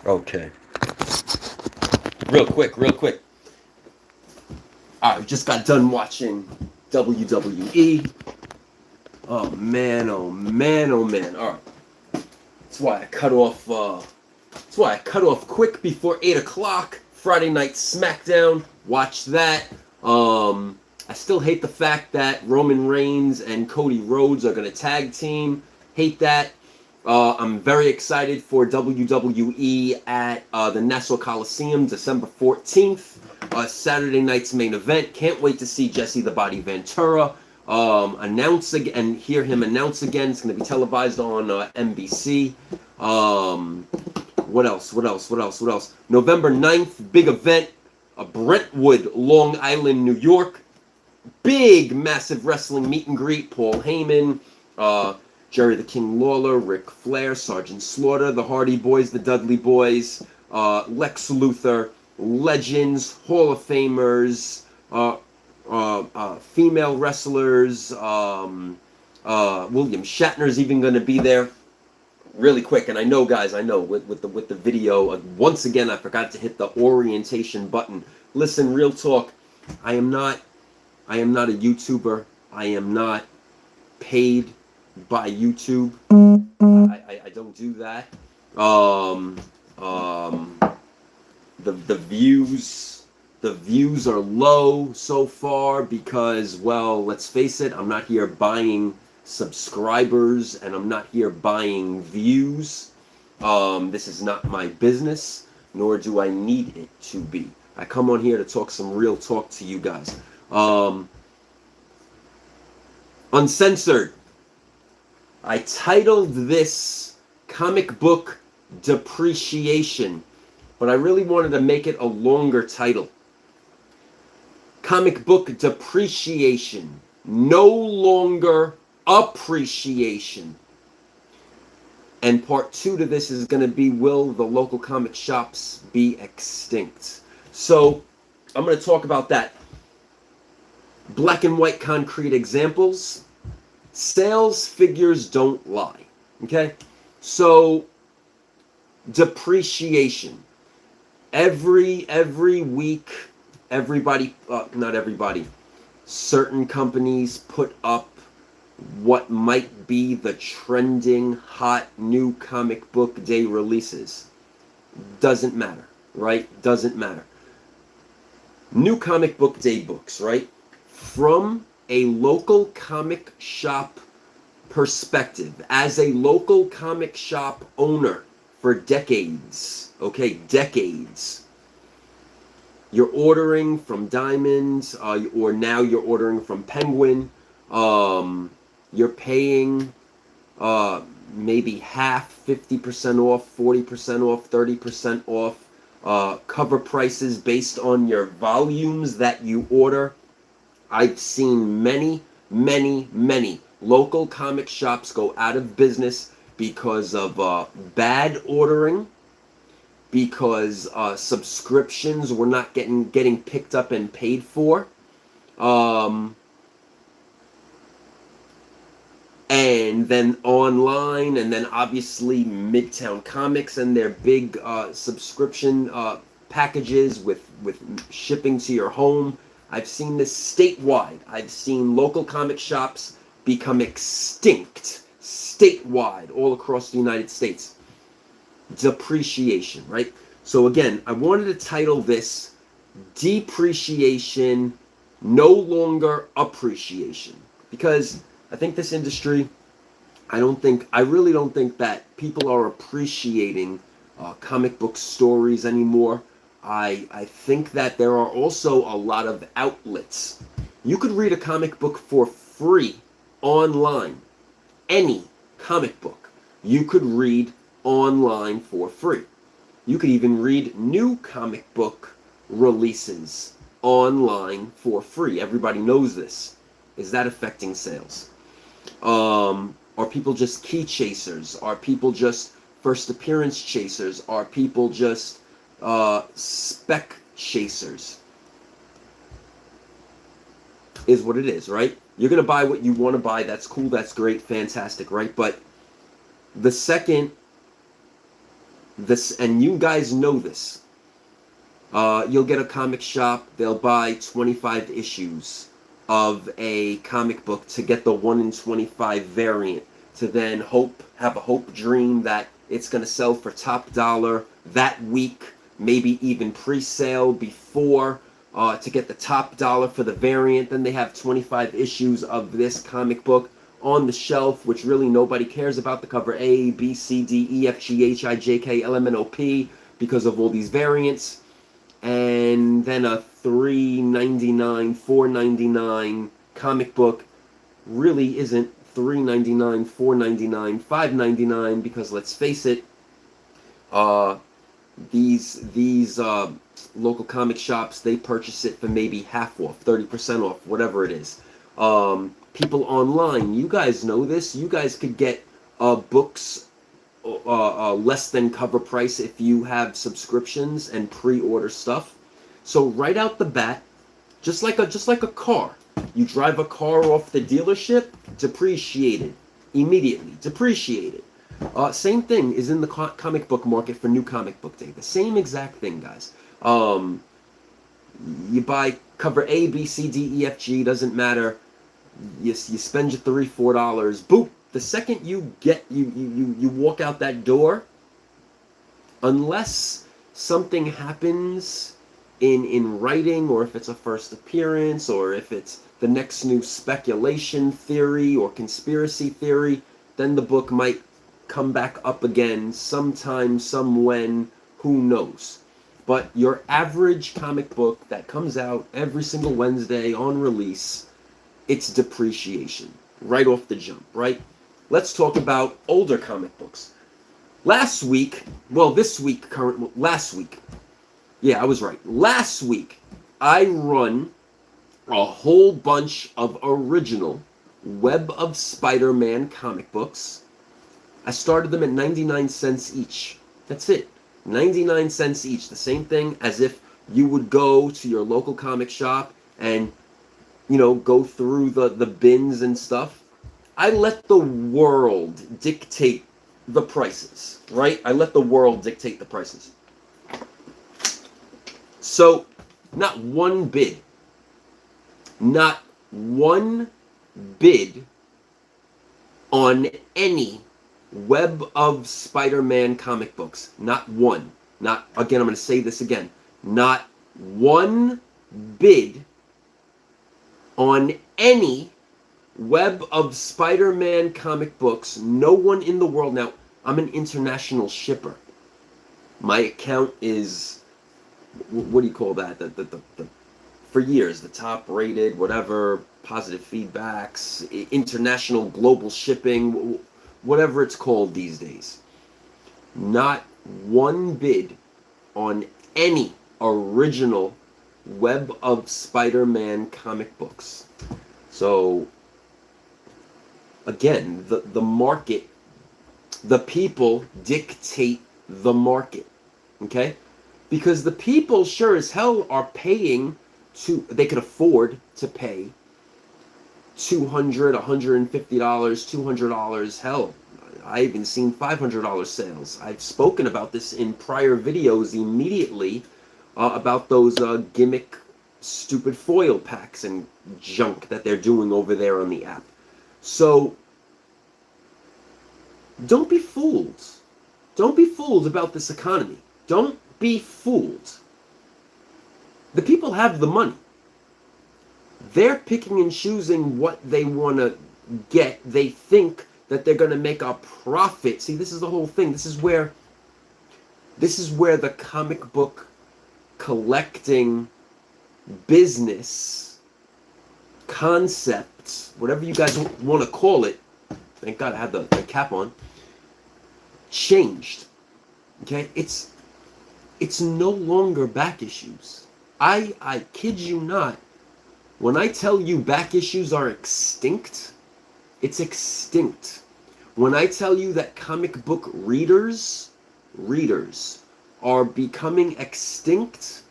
Okay. Real quick, real quick. I just got done watching WWE. Oh man, oh man, oh man. All right. That's why I cut off. That's why I cut off quick before 8 o'clock. Friday Night SmackDown. Watch that. I still hate the fact that Roman Reigns and Cody Rhodes are gonna tag team. Hate that. I'm very excited for WWE at the Nassau Coliseum, December 14th. Saturday night's main event. Can't wait to see Jesse the Body Ventura announce again and hear him announce again. It's going to be televised on NBC. What else? What else? What else? What else? November 9th, big event. Brentwood, Long Island, New York. Big, massive wrestling meet and greet. Paul Heyman, Jerry the King Lawler, Ric Flair, Sergeant Slaughter, the Hardy Boys, the Dudley Boys, Lex Luthor, legends, Hall of Famers, female wrestlers. William Shatner's even going to be there. Really quick, and I know, guys, I know with the video. Once again, I forgot to hit the orientation button. Listen, real talk. I am not a YouTuber. I am not paid by YouTube. I don't do that. The views are low so far because, well, let's face it, I'm not here buying subscribers and I'm not here buying views. This is not my business, nor do I need it to be. I come on here to talk some real talk to you guys. Uncensored. I titled this Comic Book Depreciation, but I really wanted to make it a longer title. Comic Book Depreciation, no longer appreciation. And part 2 to this is going to be, will the local comic shops be extinct? So I'm going to talk about that. Black and white concrete examples. Sales figures don't lie. Okay? So depreciation. Every week, everybody, not everybody, certain companies put up what might be the trending hot new comic book day releases. Doesn't matter, right? Doesn't matter. New comic book day books, right? From a local comic shop perspective, as a local comic shop owner for decades, okay, decades, you're ordering from Diamond, or now you're ordering from Penguin. You're paying maybe half, 50% off, 40% off, 30% off, cover prices based on your volumes that you order. I've seen many local comic shops go out of business because of bad ordering, because subscriptions were not getting picked up and paid for, and then online, and then obviously Midtown Comics and their big subscription packages with shipping to your home. I've seen this statewide. I've seen local comic shops become extinct statewide all across the United States. Depreciation, right? So again, I wanted to title this Depreciation, no longer appreciation, because I think this industry, I really don't think that people are appreciating comic book stories anymore. I think that there are also a lot of outlets. You could read a comic book for free online. Any comic book you could read online for free. You could even read new comic book releases online for free. Everybody knows this. Is that affecting sales? Are people just key chasers? Are people just first appearance chasers? Are people just spec chasers? Is what it is, right? You're going to buy what you want to buy. That's cool. That's great. Fantastic, right? But the second This, and you guys know this. You'll get a comic shop, they'll buy 25 issues of a comic book to get the 1 in 25 variant, to then have a hope dream that it's going to sell for top dollar that week, maybe even pre-sale before, to get the top dollar for the variant. Then they have 25 issues of this comic book on the shelf, which really nobody cares about. The cover A, B, C, D, E, F, G, H, I, J, K, L, M, N, O, P, because of all these variants. And then a $3.99, $4.99 comic book really isn't $3.99, $4.99, $5.99, because let's face it, these local comic shops, they purchase it for maybe half off, 30% off, whatever it is. People online, you guys know this. You guys could get books less than cover price if you have subscriptions and pre-order stuff. So right out the bat, just like a car, you drive a car off the dealership, depreciated immediately, depreciated. Same thing is in the comic book market for New Comic Book Day. The same exact thing, guys. You buy cover A, B, C, D, E, F, G, doesn't matter. You spend your $3, $4. Boop. The second you walk out that door, unless something happens in writing, or if it's a first appearance, or if it's the next new speculation theory or conspiracy theory, then the book might come back up again sometime, somewhen, who knows. But your average comic book that comes out every single Wednesday on release, it's depreciation right off the jump, right? Let's talk about older comic books. Last week, last week, yeah, I was right. Last week, I run a whole bunch of original Web of Spider-Man comic books. I started them at 99 cents each. That's it. 99 cents each. The same thing as if you would go to your local comic shop and, go through the bins and stuff. I let the world dictate the prices, right? I let the world dictate the prices. So, not one bid on any Web of Spider-Man comic books. Not one. Again, I'm going to say this again. Not one bid on any Web of Spider-Man comic books. No one in the world. Now, I'm an international shipper. My account is, what do you call that? For years, the top rated, whatever, positive feedbacks, international global shipping, whatever it's called these days. Not one bid on any original Web of Spider-Man comic books. So, again, the market, the people dictate the market, okay? Because the people sure as hell are paying they could afford to pay $200, $150, $200, hell, I even seen $500 sales. I've spoken about this in prior videos immediately about those gimmick stupid foil packs and junk that they're doing over there on the app. So, don't be fooled. Don't be fooled about this economy. Don't be fooled. The people have the money. They're picking and choosing what they want to get. They think that they're going to make a profit. See, this is the whole thing. This is where the comic book collecting business concepts, whatever you guys want to call it, thank God I had the cap on, changed. Okay? It's no longer back issues. I kid you not. When I tell you back issues are extinct, it's extinct. When I tell you that comic book readers are becoming extinct,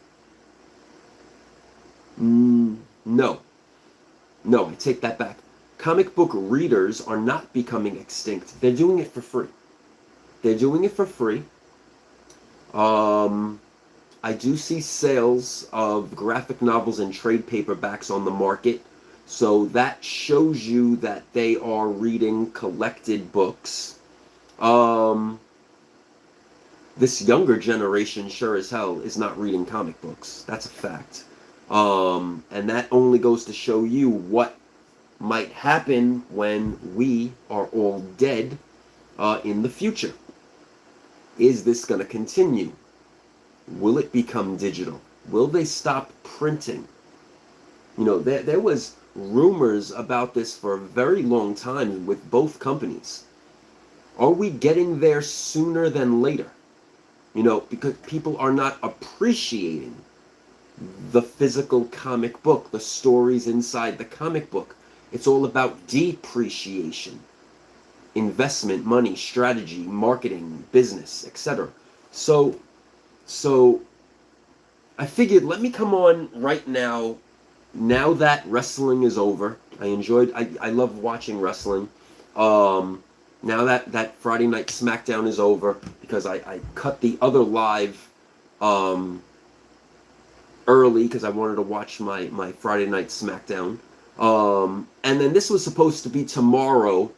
no, I take that back. Comic book readers are not becoming extinct. They're doing it for free. They're doing it for free. I do see sales of graphic novels and trade paperbacks on the market. So that shows you that they are reading collected books. Um, this younger generation sure as hell is not reading comic books. That's a fact. And that only goes to show you what might happen when we are all dead in the future. Is this going to continue? Will it become digital? Will they stop printing? You know, there was rumors about this for a very long time with both companies. Are we getting there sooner than later? You know, because people are not appreciating the physical comic book, the stories inside the comic book. It's all about depreciation, investment, money, strategy, marketing, business, etc. So I figured let me come on right now that wrestling is over. I love watching wrestling. Now that Friday night SmackDown is over, because I cut the other live early because I wanted to watch my Friday night SmackDown. And then this was supposed to be tomorrow,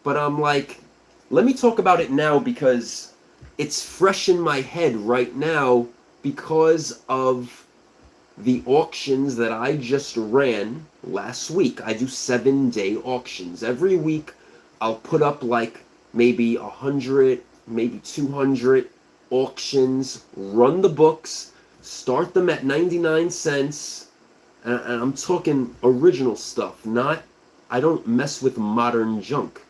but I'm like, let me talk about it now because it's fresh in my head right now because of the auctions that I just ran last week. I do 7-day auctions. Every week I'll put up like maybe 100, maybe 200 auctions, run the books, start them at 99 cents, and I'm talking original stuff, I don't mess with modern junk.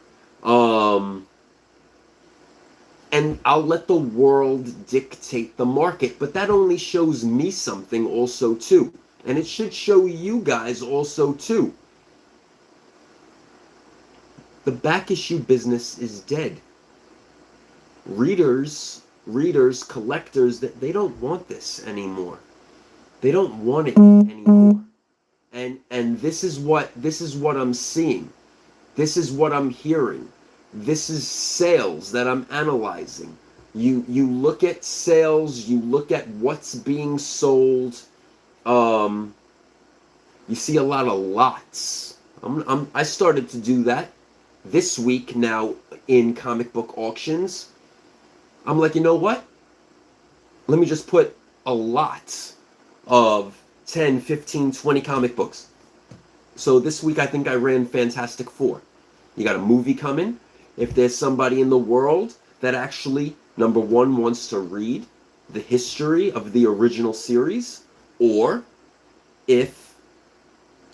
And I'll let the world dictate the market, but that only shows me something also too. And it should show you guys also too. The back issue business is dead. Readers, collectors, they don't want this anymore. They don't want it anymore. And this is what I'm seeing. This is what I'm hearing. This is sales that I'm analyzing. You look at sales, you look at what's being sold. You see a lot of lots. I started to do that this week now in comic book auctions. I'm like, you know what? Let me just put a lot of 10, 15, 20 comic books. So this week I think I ran Fantastic Four. You got a movie coming. If there's somebody in the world that actually, number one, wants to read the history of the original series, or if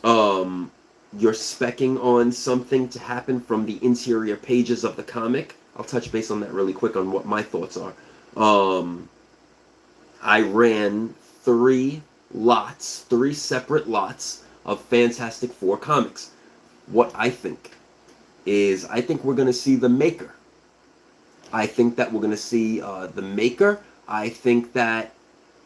you're specking on something to happen from the interior pages of the comic, I'll touch base on that really quick on what my thoughts are. I ran 3 separate lots of Fantastic Four comics. What I think is, I think we're going to see the Maker. I think that we're going to see the Maker. I think that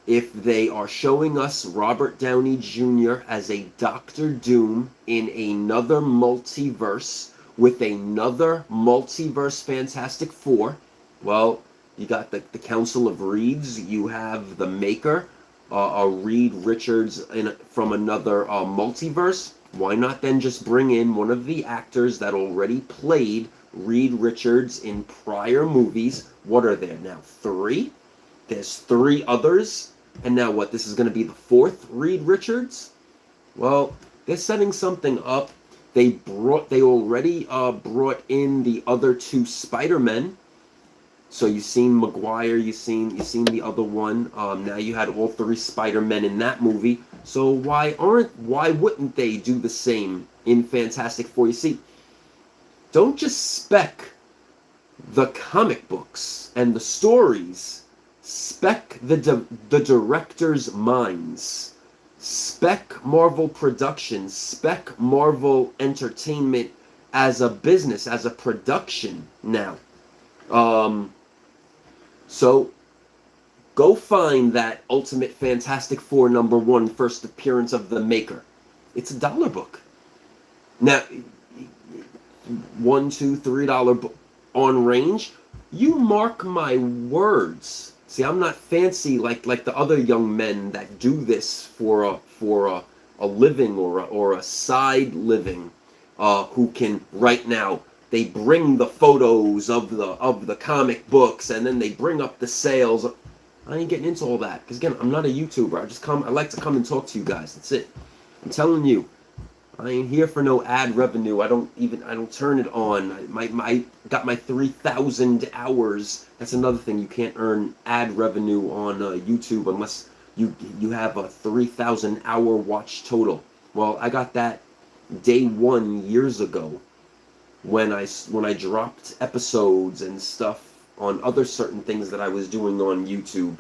if they are showing us Robert Downey Jr. as a Doctor Doom in another multiverse with another multiverse Fantastic Four, well, you got the Council of Reeds, you have the Maker, Reed Richards from another multiverse. Why not then just bring in one of the actors that already played Reed Richards in prior movies? What are there now? 3? There's 3 others. And now what? This is going to be the 4th Reed Richards? Well, they're setting something up. They already brought in the other 2 Spider-Men. So you've seen Maguire, you've seen the other one. Now you had all 3 Spider-Men in that movie. So why wouldn't they do the same in Fantastic Four? You see, don't just spec the comic books and the stories. Spec the director's minds. Spec Marvel Productions. Spec Marvel Entertainment as a business, as a production now. So go find that Ultimate Fantastic Four #1 first appearance of the Maker. It's a $1 book. Now, $1, $2, $3 book on range. You mark my words. See, I'm not fancy like the other young men that do this for a living or a side living, who can right now they bring the photos of the comic books and then they bring up the sales. I ain't getting into all that because again, I'm not a YouTuber. I like to come and talk to you guys. That's it. I'm telling you, I ain't here for no ad revenue. I don't turn it on. My got my 3,000 hours. That's another thing. You can't earn ad revenue on YouTube unless you have a 3,000 hour watch total. Well, I got that day one years ago when I dropped episodes and stuff on other certain things that I was doing on YouTube.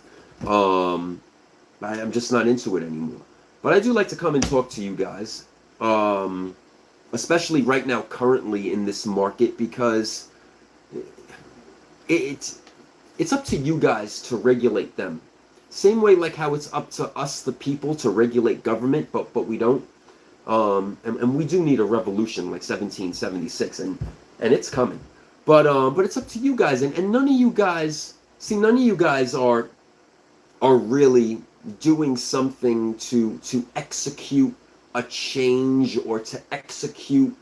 I'm just not into it anymore. But I do like to come and talk to you guys. Especially right now, currently in this market, because it's up to you guys to regulate them. Same way like how it's up to us, the people, to regulate government, but we don't. And we do need a revolution like 1776, and it's coming. But it's up to you guys, and none of you guys are really doing something to execute a change or to execute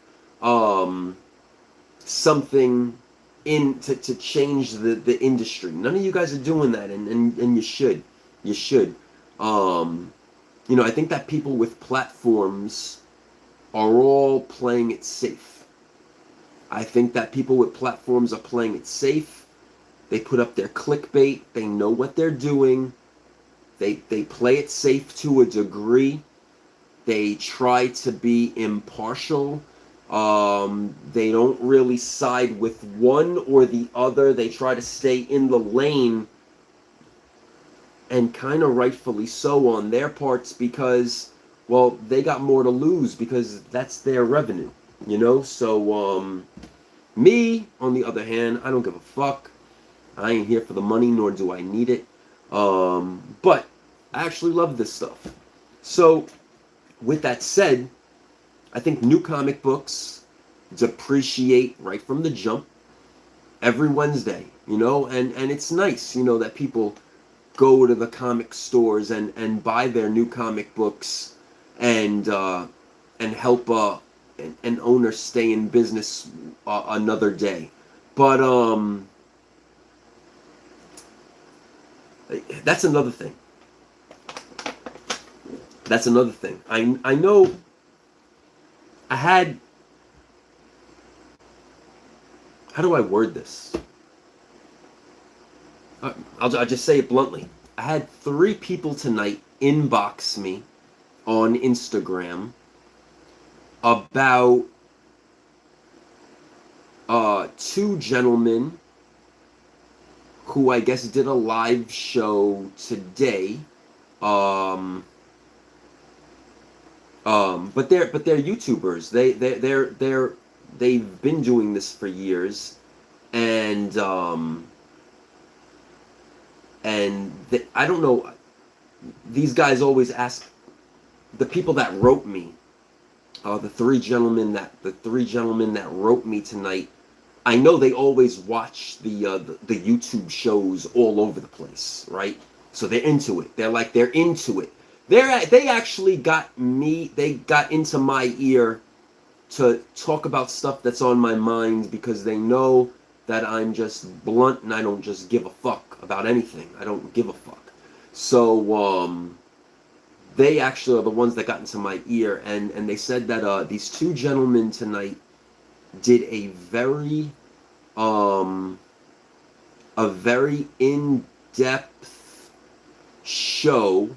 something to change the industry. None of you guys are doing that, and you should. You should. I think that people with platforms are all playing it safe. I think that people with platforms are playing it safe. They put up their clickbait. They know what they're doing. They play it safe to a degree. They try to be impartial. They don't really side with one or the other. They try to stay in the lane, and kind of rightfully so on their parts, because, well, they got more to lose because that's their revenue, So, me, on the other hand, I don't give a fuck. I ain't here for the money, nor do I need it. But I actually love this stuff. So, with that said, I think new comic books depreciate right from the jump every Wednesday, and it's nice, that people go to the comic stores and buy their new comic books and help an owner stay in business another day. But that's another thing. That's another thing. I know I had, how do I word this? I'll just say it bluntly. I had 3 people tonight inbox me on Instagram about 2 gentlemen who I guess did a live show today. But they're YouTubers. They've been doing this for years, and I don't know. These guys always ask the people that wrote me. The three gentlemen that wrote me tonight. I know they always watch the YouTube shows all over the place, right? So they're into it. They're into it. They actually got me. They got into my ear to talk about stuff that's on my mind, because they know that I'm just blunt and I don't just give a fuck about anything. I don't give a fuck. So they actually are the ones that got into my ear, and they said that these 2 gentlemen tonight did a very in-depth show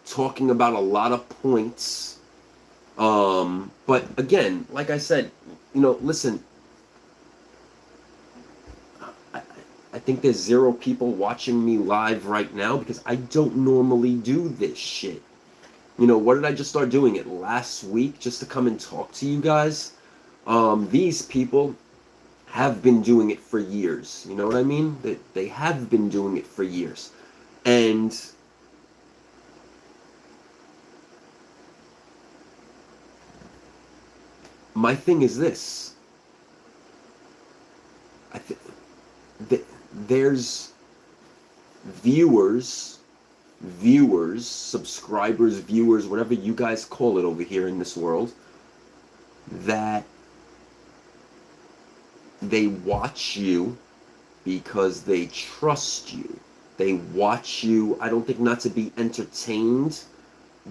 talking about a lot of points. But again, like I said, listen, I think there's 0 people watching me live right now because I don't normally do this shit. What did I just start doing it last week just to come and talk to you guys? These people have been doing it for years. You know what I mean? They have been doing it for years. And my thing is this. There's viewers, subscribers, viewers, whatever you guys call it over here in this world, that they watch you because they trust you. They watch you, I don't think, not to be entertained,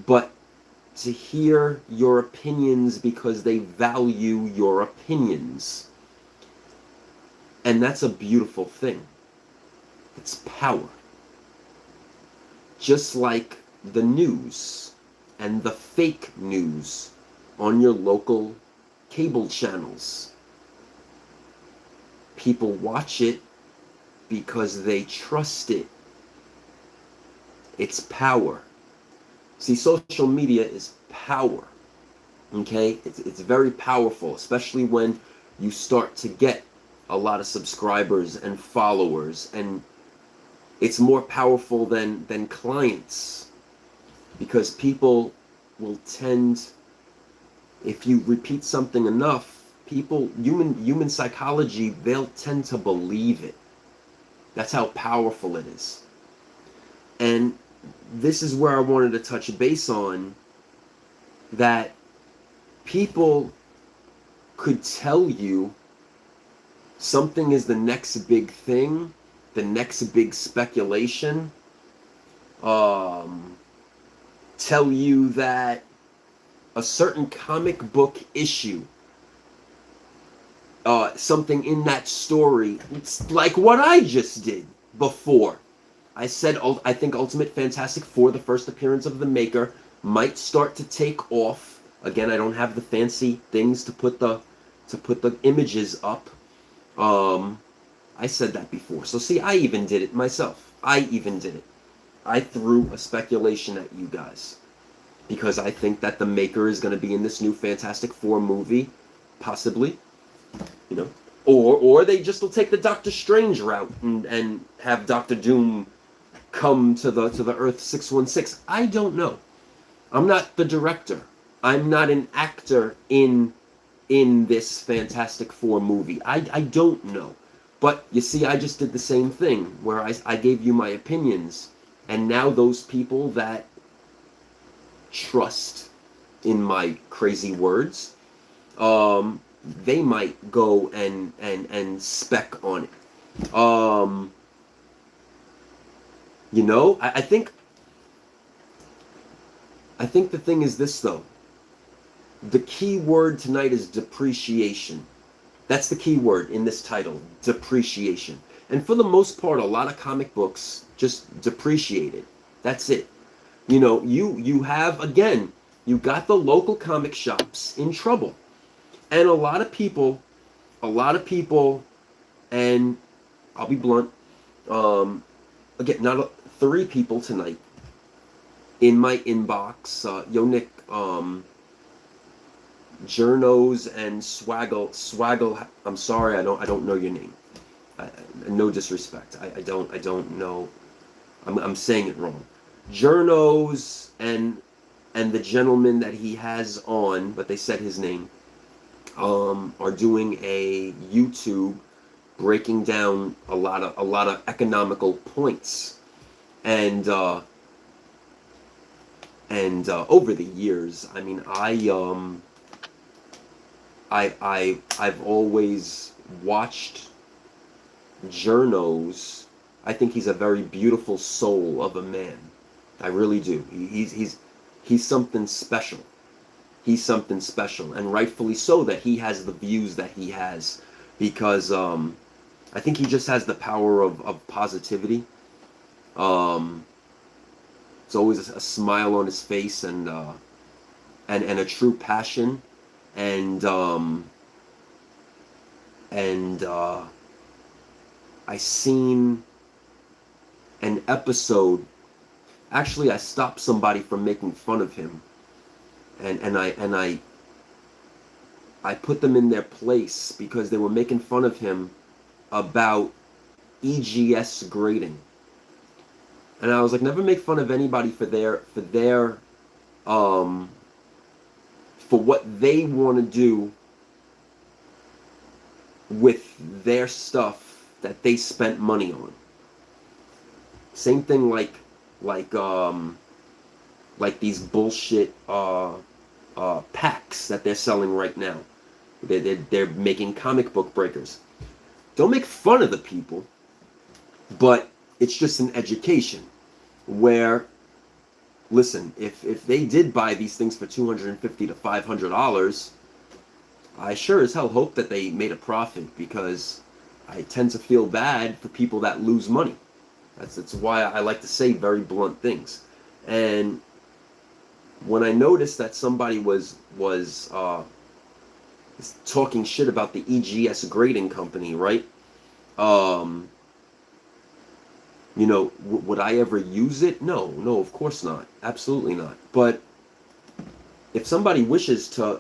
but to hear your opinions because they value your opinions. And that's a beautiful thing. It's power. Just like the news and the fake news on your local cable channels. People watch it because they trust it. It's power. See, social media is power. Okay? It's very powerful, especially when you start to get a lot of subscribers and followers, and it's more powerful than clients, because people will tend, if you repeat something enough, people, human psychology, they'll tend to believe it. That's how powerful it is. And this is where I wanted to touch base on, that people could tell you something is the next big thing, the next big speculation, tell you that a certain comic book issue, something in that story, it's like what I just did before. I said, I think Ultimate Fantastic Four, the first appearance of the Maker, might start to take off. Again, I don't have the fancy things to put the images up. I said that before. So see, I even did it myself. I threw a speculation at you guys, because I think that the Maker is going to be in this new Fantastic Four movie, possibly, you know, or they just will take the Doctor Strange route and have Doctor Doom come to the Earth 616. I don't know. I'm not the director. I'm not an actor in this Fantastic Four movie. I don't know. But you see, I just did the same thing, where I gave you my opinions, and now those people that trust in my crazy words, they might go and spec on it. You know, I think the thing is this, though. The key word tonight is depreciation. That's the key word in this title, depreciation. And for the most part, a lot of comic books just depreciated. That's it. You know, you have, again, you got the local comic shops in trouble. And a lot of people, and I'll be blunt, again, not 3 people tonight in my inbox, Yo Nick, Journos and Swaggle. I'm sorry, I don't know your name. No disrespect. I don't know. I'm saying it wrong. Journos and the gentleman that he has on, but they said his name, are doing a YouTube breaking down a lot of economical points, and over the years, I mean, I've always watched Journos. I think he's a very beautiful soul of a man. I really do. He's something special. He's something special, and rightfully so that he has the views that he has, because I think he just has the power of positivity. It's always a smile on his face, and a true passion. And I seen an episode. Actually, I stopped somebody from making fun of him, and I put them in their place, because they were making fun of him about EGS grading. And I was like, never make fun of anybody for what they want to do with their stuff that they spent money on. Same thing like these bullshit packs that they're selling right now. They're making comic book breakers. Don't make fun of the people, but it's just an education where, listen, if they did buy these things for $250 to $500, I sure as hell hope that they made a profit, because I tend to feel bad for people that lose money. That's why I like to say very blunt things. And when I noticed that somebody was talking shit about the EGS grading company, right? You know, would I ever use it? No, of course not. Absolutely not. But if somebody wishes to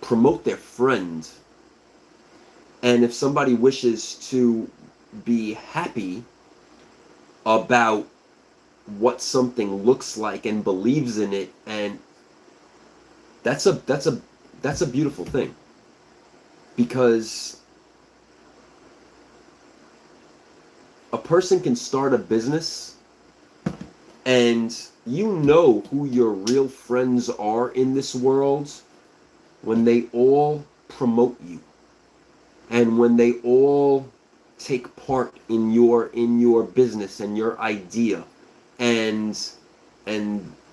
promote their friend, and if somebody wishes to be happy about what something looks like and believes in it, and that's a beautiful thing, because a person can start a business and you know who your real friends are in this world when they all promote you, and when they all take part in your business and your idea, and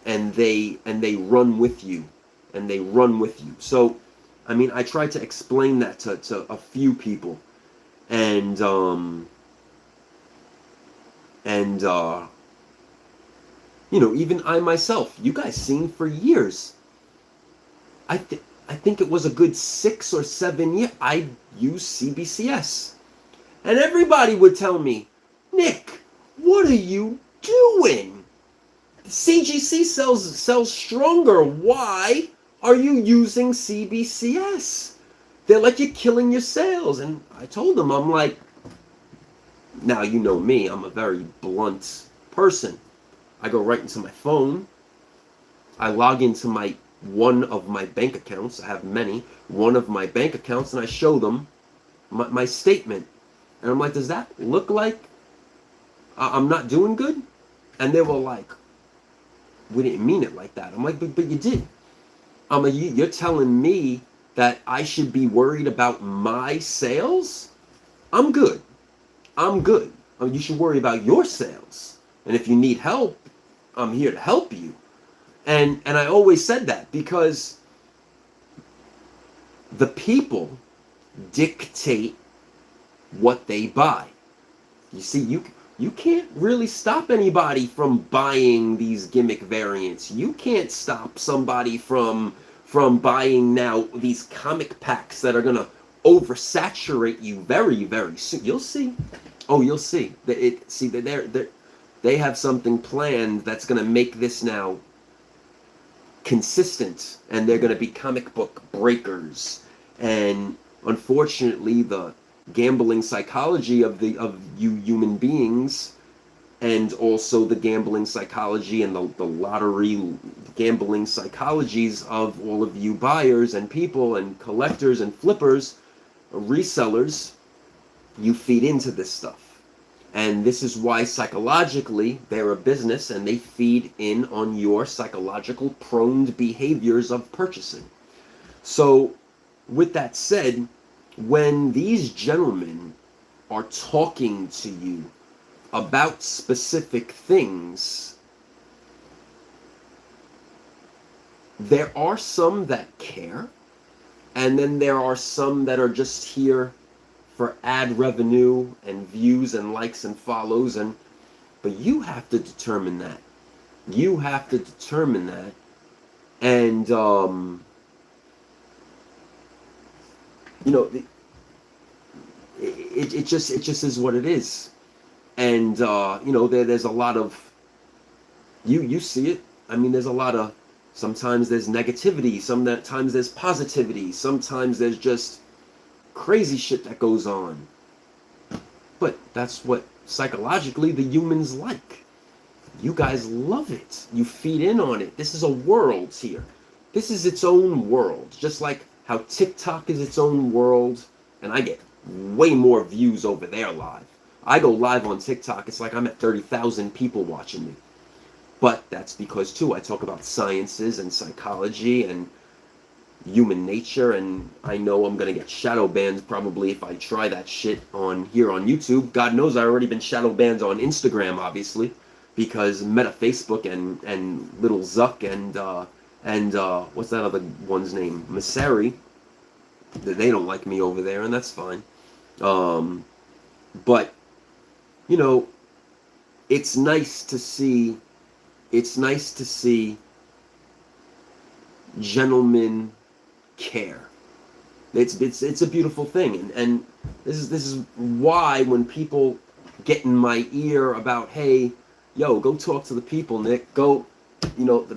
they run with you, So I mean, I tried to explain that to a few people, and you know, even I myself, you guys seen for years, I think it was a good 6 or 7 years I used CBCS. And everybody would tell me, Nick, what are you doing? CGC sells stronger. Why are you using CBCS? They're like, you're killing your sales. And I told them, I'm like, now you know me, I'm a very blunt person. I go right into my phone. I log into one of my bank accounts. I have many. One of my bank accounts, and I show them my statement. And I'm like, does that look like I'm not doing good? And they were like, we didn't mean it like that. I'm like, but you did. You're telling me that I should be worried about my sales? I'm good. You should worry about your sales. And if you need help, I'm here to help you. And I always said that, because the people dictate what they buy. You see, you can't really stop anybody from buying these gimmick variants. You can't stop somebody from buying now these comic packs that are gonna oversaturate you very, very soon. You'll see. Oh, you'll see. They have something planned that's gonna make this now consistent, and they're gonna be comic book breakers. And unfortunately, the gambling psychology of you human beings, and also the gambling psychology and the lottery gambling psychologies of all of you buyers and people and collectors and flippers, resellers, you feed into this stuff. And this is why psychologically they're a business, and they feed in on your psychological prone behaviors of purchasing. So with that said, when these gentlemen are talking to you about specific things, there are some that care, and then there are some that are just here for ad revenue and views and likes and follows, but you have to determine that. You have to determine that. And you know, it just is what it is. And you know, there's a lot of, you see it. I mean, there's a lot of, sometimes there's negativity, sometimes there's positivity, sometimes there's just crazy shit that goes on. But that's what psychologically the humans like. You guys love it. You feed in on it. This is a world here. This is its own world. Just like how TikTok is its own world, and I get way more views over there live. I go live on TikTok, it's like I'm at 30,000 people watching me. But that's because, too, I talk about sciences and psychology and human nature, and I know I'm going to get shadow banned probably if I try that shit on here on YouTube. God knows I've already been shadow banned on Instagram, obviously, because Meta Facebook and Little Zuck and what's that other one's name? Maseri. They don't like me over there, and that's fine. But, you know, it's nice to see gentlemen care. It's a beautiful thing, and this is why when people get in my ear about, hey, yo, go talk to the people, Nick. Go, you know,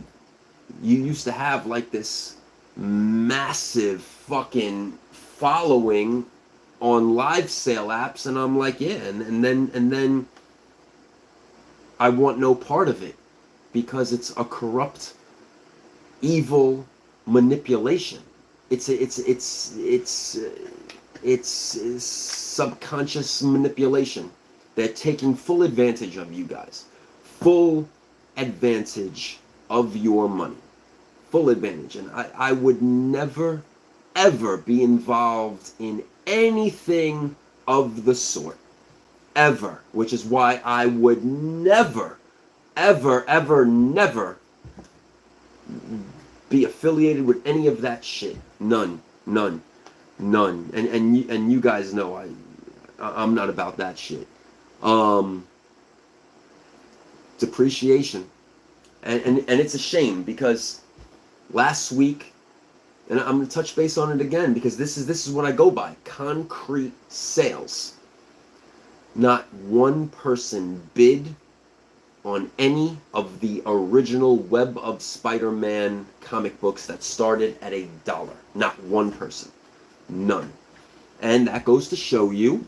you used to have like this massive fucking following on live sale apps, and I'm like, yeah, and then I want no part of it because it's a corrupt, evil manipulation. It's subconscious manipulation. They're taking full advantage of you guys. Full advantage of your money. Full advantage. And I would never, ever be involved in anything of the sort. Ever. Which is why I would never, ever, ever, never be affiliated with any of that shit. None. And you guys know I'm not about that shit. Depreciation. And it's a shame because last week, and I'm gonna touch base on it again because this is what I go by. Concrete sales. Not one person bid on any of the original Web of Spider-Man comic books that started at $1. Not one person. None. And that goes to show you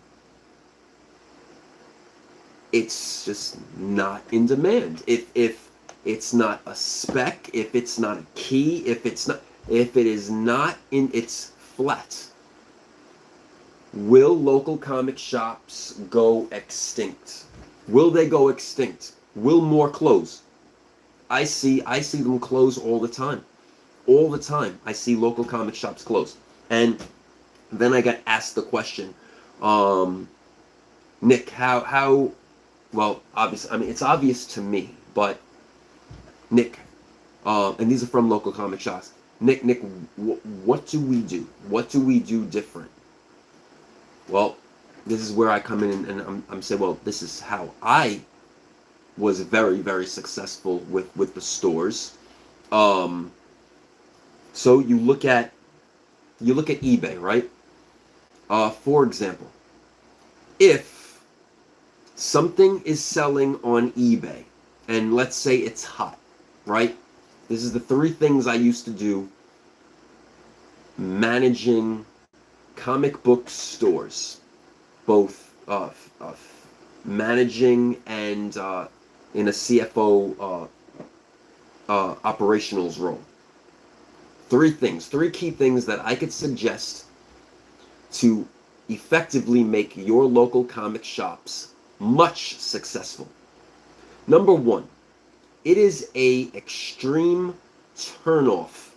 it's just not in demand. If it's not a spec, if it's not a key, if it is not in, it's flat. Will local comic shops go extinct? Will they go extinct? Will more close? I see them close all the time. All the time I see local comic shops close. And then I got asked the question, Nick, how well, obviously, I mean, it's obvious to me, but Nick, and these are from local comic shops. Nick, what do we do? What do we do different? Well, this is where I come in and I'm saying, well, this is how I was very, very successful with the stores. So you look at eBay, right? For example, if something is selling on eBay, and let's say it's hot, right? This is the 3 things I used to do managing comic book stores, both managing and in a CFO operationals role. 3 things, 3 key things that I could suggest to effectively make your local comic shops much successful. Number 1, it is a extreme turnoff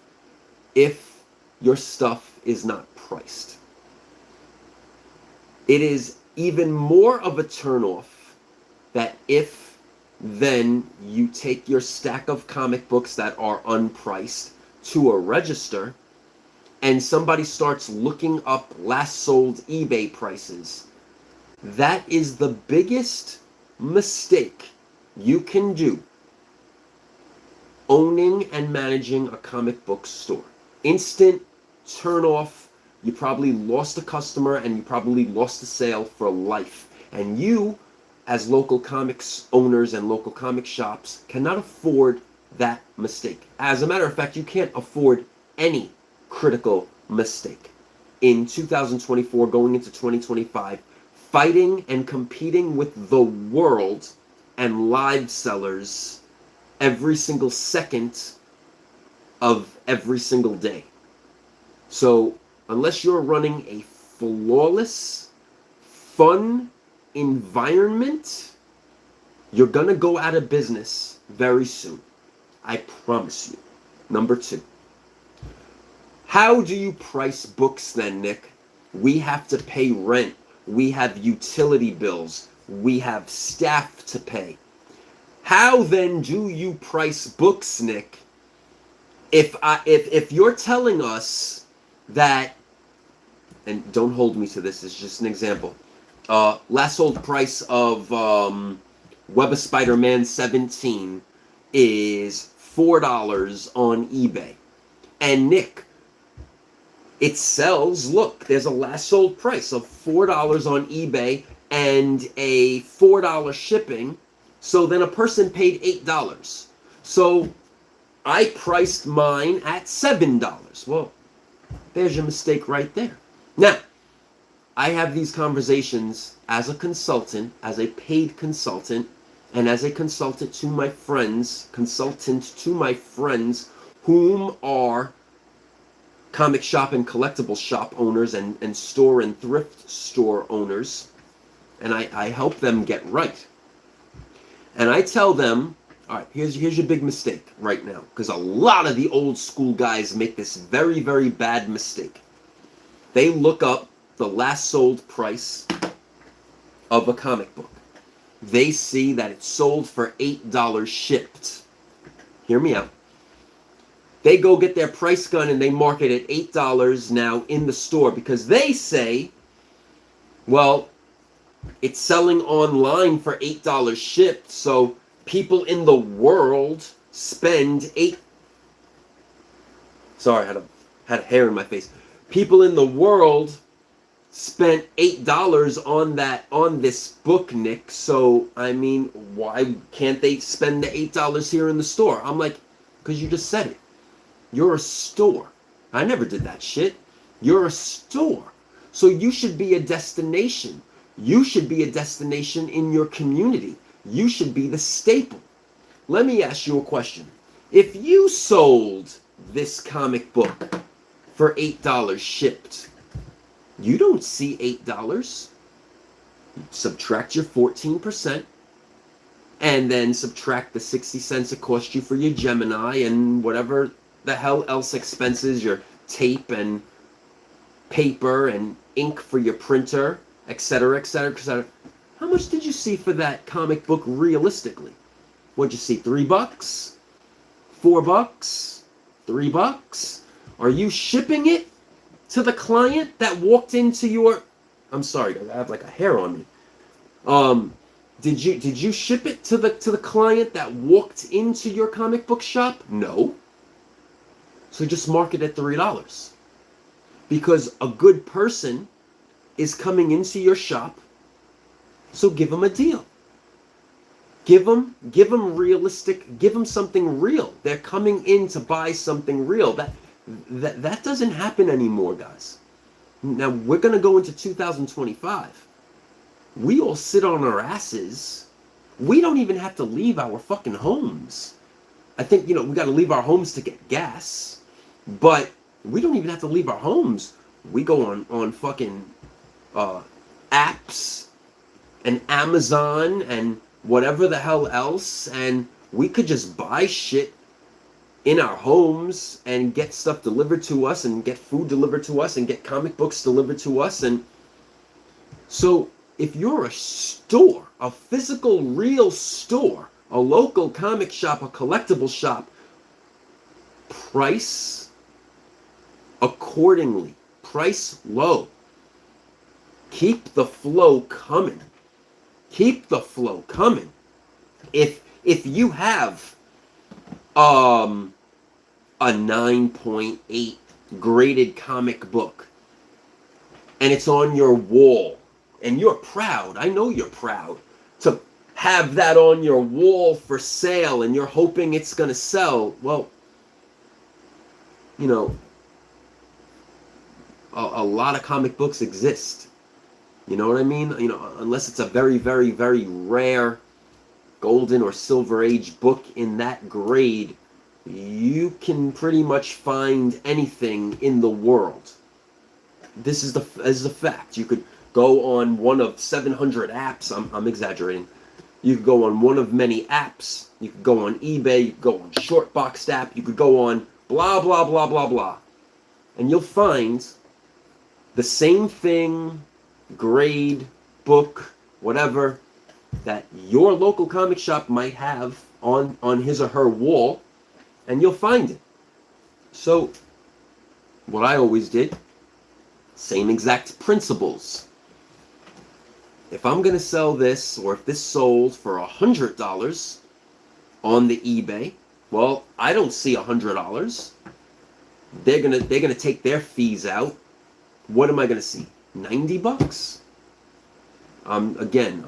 if your stuff is not priced. It is even more of a turnoff that if then you take your stack of comic books that are unpriced to a register and somebody starts looking up last sold eBay prices. That is the biggest mistake you can do owning and managing a comic book store. Instant turn off. You probably lost a customer and you probably lost a sale for life. And you, as local comics owners and local comic shops, cannot afford that mistake. As a matter of fact, you can't afford any critical mistake. In 2024, going into 2025, fighting and competing with the world and live sellers every single second of every single day. So unless you're running a flawless, fun, environment, you're going to go out of business very soon. I promise you. Number 2. How do you price books then, Nick? We have to pay rent. We have utility bills. We have staff to pay. How then do you price books, Nick? If you're telling us that, and don't hold me to this, it's just an example. Last sold price of Web of Spider-Man 17 is $4 on eBay. And Nick, it sells, look, there's a last sold price of $4 on eBay and a $4 shipping. So then a person paid $8. So I priced mine at $7. Well, there's your mistake right there. Now, I have these conversations as a consultant, as a paid consultant, and as a consultant to my friends, whom are comic shop and collectible shop owners and store and thrift store owners. And I help them get right. And I tell them, all right, here's your big mistake right now. Because a lot of the old school guys make this very, very bad mistake. They look up the last sold price of a comic book. They see that it's sold for $8 shipped. Hear me out. They go get their price gun and they mark it at $8 now in the store because they say, well, it's selling online for $8 shipped, so people in the world spend Sorry, I had hair in my face. People in the world spent $8 on this book, Nick. So I mean, why can't they spend the $8 here in the store? I'm like, because you just said it. You're a store. I never did that shit. You're a store. So you should be a destination. You should be a destination in your community. You should be the staple. Let me ask you a question. If you sold this comic book for $8 shipped, you don't see $8. Subtract your 14%, and then subtract the 60 cents it cost you for your Gemini and whatever the hell else expenses, your tape and paper and ink for your printer, etc., etc., etc. How much did you see for that comic book realistically? What'd you see, $3? $4? $3? Are you shipping it to the client that walked into your... I'm sorry, guys, I have like a hair on me. Did you ship it to the client that walked into your comic book shop? No. So just mark it at $3. Because a good person is coming into your shop, so give them a deal. Give them realistic, give them something real. They're coming in to buy something real. That doesn't happen anymore, guys. Now, we're going to go into 2025. We all sit on our asses. We don't even have to leave our fucking homes. I think, we got to leave our homes to get gas. But we don't even have to leave our homes. We go on fucking apps and Amazon and whatever the hell else, and we could just buy shit in our homes and get stuff delivered to us and get food delivered to us and get comic books delivered to us. And so if you're a store, a physical, real store, a local comic shop, a collectible shop, price accordingly. Price low. Keep the flow coming. Keep the flow coming. If you have a 9.8 graded comic book and it's on your wall and you're proud, I know you're proud to have that on your wall for sale and you're hoping it's going to sell, well, a lot of comic books exist. You know what I mean? Unless it's a very, very, very rare golden or silver age book in that grade, you can pretty much find anything in the world. This is a fact. You could go on one of 700 apps. I'm exaggerating. You could go on one of many apps. You could go on eBay. You could go on Shortboxed app. You could go on blah, blah, blah, blah, blah. And you'll find the same thing, grade, book, whatever, that your local comic shop might have on his or her wall, and you'll find it. So what I always did, same exact principles. If I'm going to sell this, or if this sold for $100 on the eBay, well, I don't see $100. They're gonna take their fees out. What am I gonna see? $90? Again,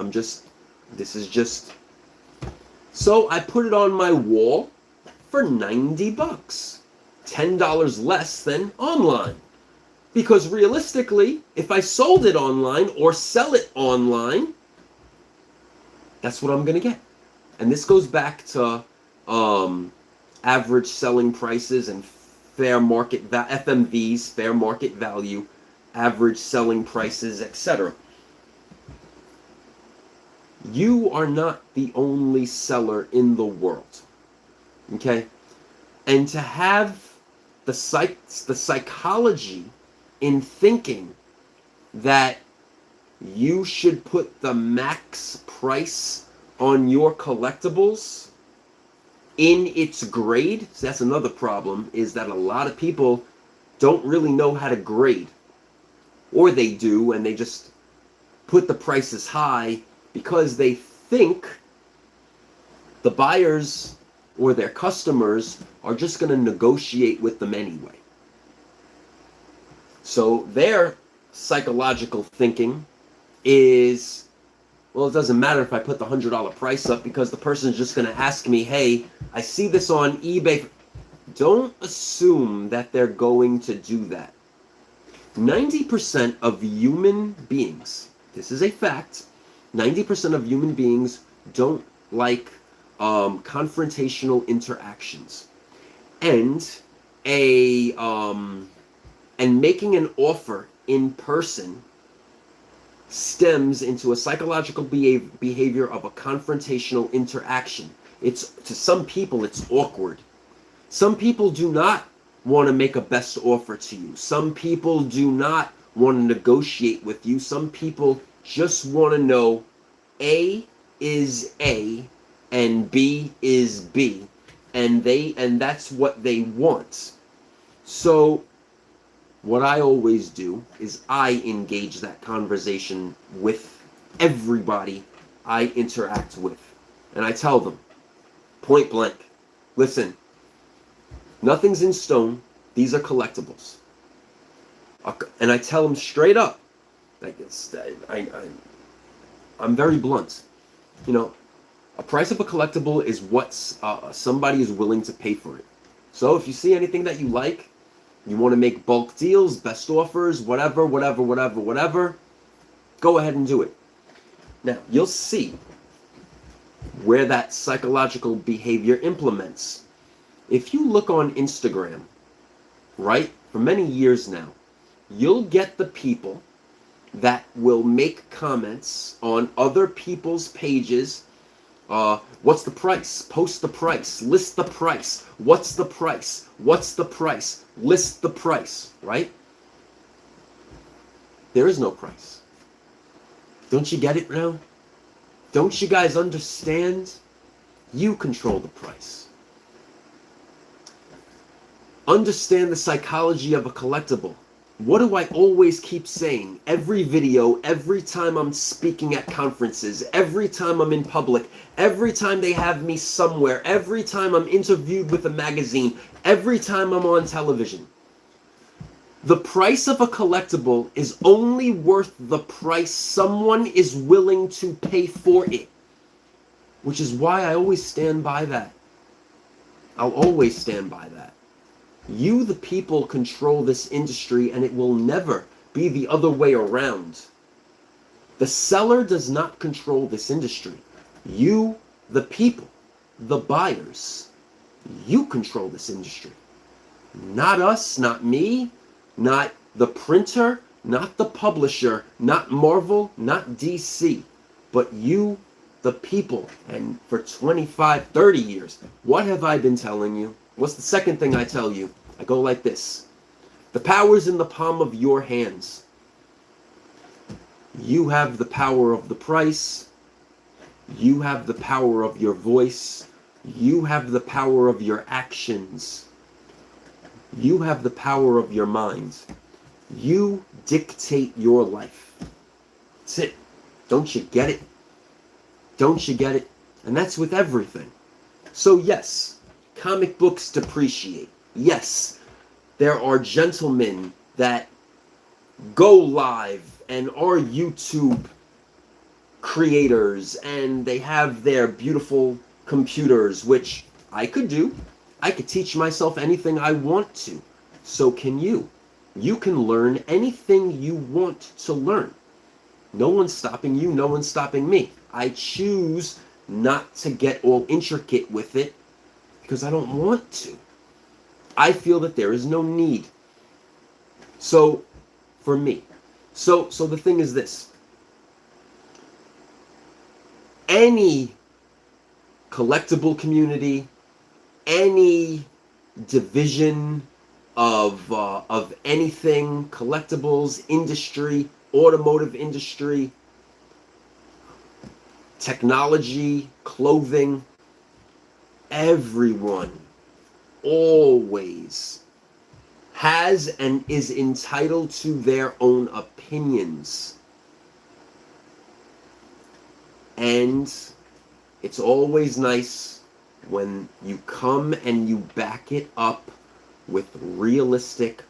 this is just. So I put it on my wall for $90, $10 less than online. Because realistically, if I sold it online or sell it online, that's what I'm gonna get. And this goes back to average selling prices and fair market FMVs, fair market value, average selling prices, etc. You are not the only seller in the world, okay? And to have the psychology in thinking that you should put the max price on your collectibles in its grade, so that's another problem, is that a lot of people don't really know how to grade. Or they do, and they just put the prices high because they think the buyers or their customers are just going to negotiate with them anyway. So their psychological thinking is, well, it doesn't matter if I put the $100 price up because the person's just going to ask me, hey, I see this on eBay. Don't assume that they're going to do that. 90% of human beings, this is a fact, 90% of human beings don't like confrontational interactions. And making an offer in person stems into a psychological behavior of a confrontational interaction. It's, to some people, it's awkward. Some people do not want to make a best offer to you. Some people do not want to negotiate with you. Some people just want to know A is A and B is B, and that's what they want. So what I always do is I engage that conversation with everybody I interact with. And I tell them, point blank, listen, nothing's in stone. These are collectibles. And I tell them straight up, like I'm very blunt. You know, a price of a collectible is what somebody is willing to pay for it. So if you see anything that you like, you want to make bulk deals, best offers, whatever, go ahead and do it. Now, you'll see where that psychological behavior implements. If you look on Instagram, right, for many years now, you'll get the people that will make comments on other people's pages. What's the price? Post the price. List the price. What's the price? What's the price? List the price, right? There is no price. Don't you get it now? Don't you guys understand? You control the price. Understand the psychology of a collectible. What do I always keep saying? Every video, every time I'm speaking at conferences, every time I'm in public, every time they have me somewhere, every time I'm interviewed with a magazine, every time I'm on television. The price of a collectible is only worth the price someone is willing to pay for it. Which is why I always stand by that. I'll always stand by that. You, the people, control this industry, and it will never be the other way around. The seller does not control this industry. You, the people, the buyers, you control this industry. Not us, not me, not the printer, not the publisher, not Marvel, not DC, but you, the people. And for 25, 30 years, what have I been telling you? What's the second thing I tell you? I go like this. The power's in the palm of your hands. You have the power of the price. You have the power of your voice. You have the power of your actions. You have the power of your mind. You dictate your life. That's it. Don't you get it? Don't you get it? And that's with everything. So yes, comic books depreciate. Yes, there are gentlemen that go live and are YouTube creators, and they have their beautiful computers, which I could do. I could teach myself anything I want to. So can you. You can learn anything you want to learn. No one's stopping you. No one's stopping me. I choose not to get all intricate with it because I don't want to. I feel that there is no need. So, for me. So the thing is this. Any collectible community, any division of anything, collectibles, industry, automotive industry, technology, clothing, everyone always has and is entitled to their own opinions. And it's always nice when you come and you back it up with realistic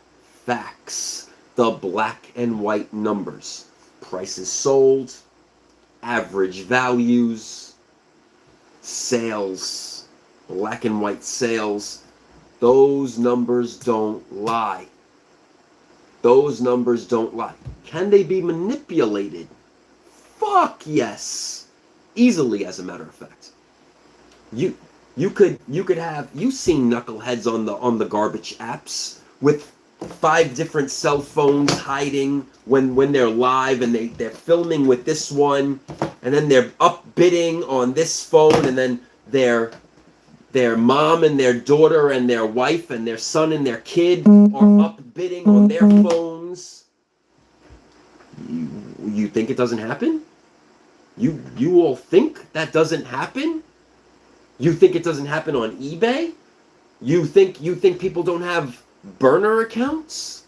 facts, the black and white numbers, prices sold, average values, sales, black and white sales. Those numbers don't lie. Those numbers don't lie. Can they be manipulated? Fuck yes. Easily, as a matter of fact. You could have, you've seen knuckleheads on the garbage apps with 5 different cell phones hiding when they're live, and they're filming with this one, and then they're up bidding on this phone, and then their mom and their daughter and their wife and their son and their kid are up bidding on their phones. You think it doesn't happen? You all think that doesn't happen? You think it doesn't happen on eBay? You think people don't have burner accounts?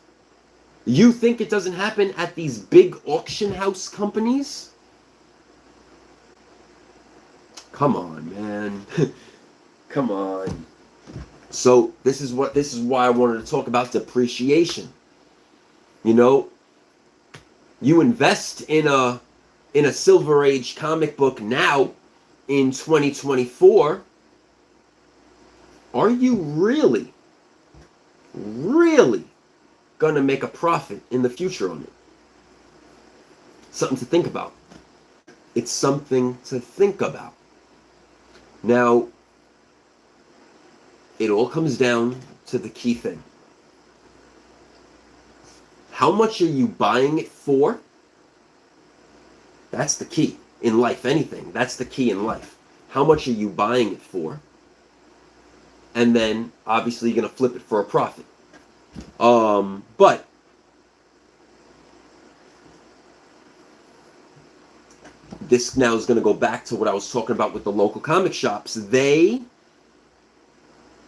You think it doesn't happen at these big auction house companies? Come on, man. Come on. So this is why I wanted to talk about depreciation. You know, you invest in a Silver Age comic book now in 2024. Are you really gonna make a profit in the future on it? Something to think about. It's something to think about. Now, it all comes down to the key thing. How much are you buying it for? That's the key in life, anything. That's the key in life. How much are you buying it for? And then, obviously, you're going to flip it for a profit. But this now is going to go back to what I was talking about with the local comic shops. They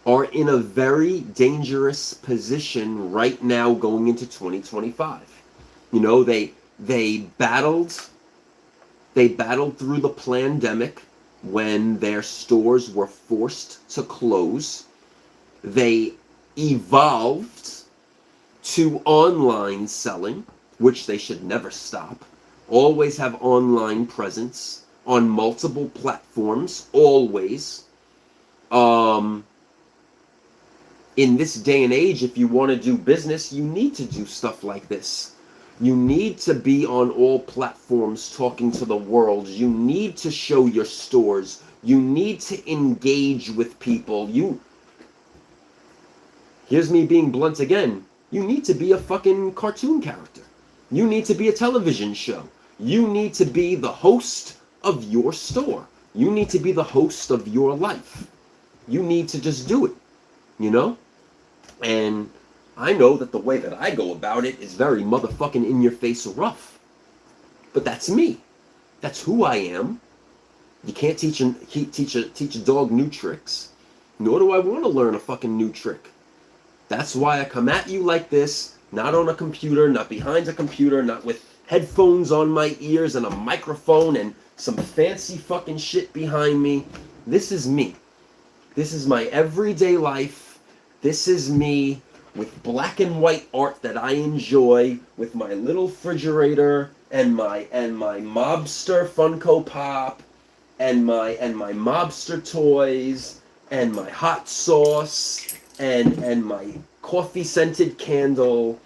are in a very dangerous position right now going into 2025. You know, they battled through the pandemic when their stores were forced to close. They evolved to online selling, which they should never stop. Always have online presence on multiple platforms, always. In this day and age, if you want to do business, you need to do stuff like this. You need to be on all platforms talking to the world. You need to show your stores. You need to engage with people. Here's me being blunt again. You need to be a fucking cartoon character. You need to be a television show. You need to be the host of your store. You need to be the host of your life. You need to just do it, you know? And I know that the way that I go about it is very motherfucking in your face rough. But that's me. That's who I am. You can't teach a dog new tricks. Nor do I want to learn a fucking new trick. That's why I come at you like this, not on a computer, not behind a computer, not with headphones on my ears and a microphone and some fancy fucking shit behind me. This is me. This is my everyday life. This is me with black and white art that I enjoy, with my little refrigerator and my mobster Funko Pop and my mobster toys and my hot sauce and my coffee scented candle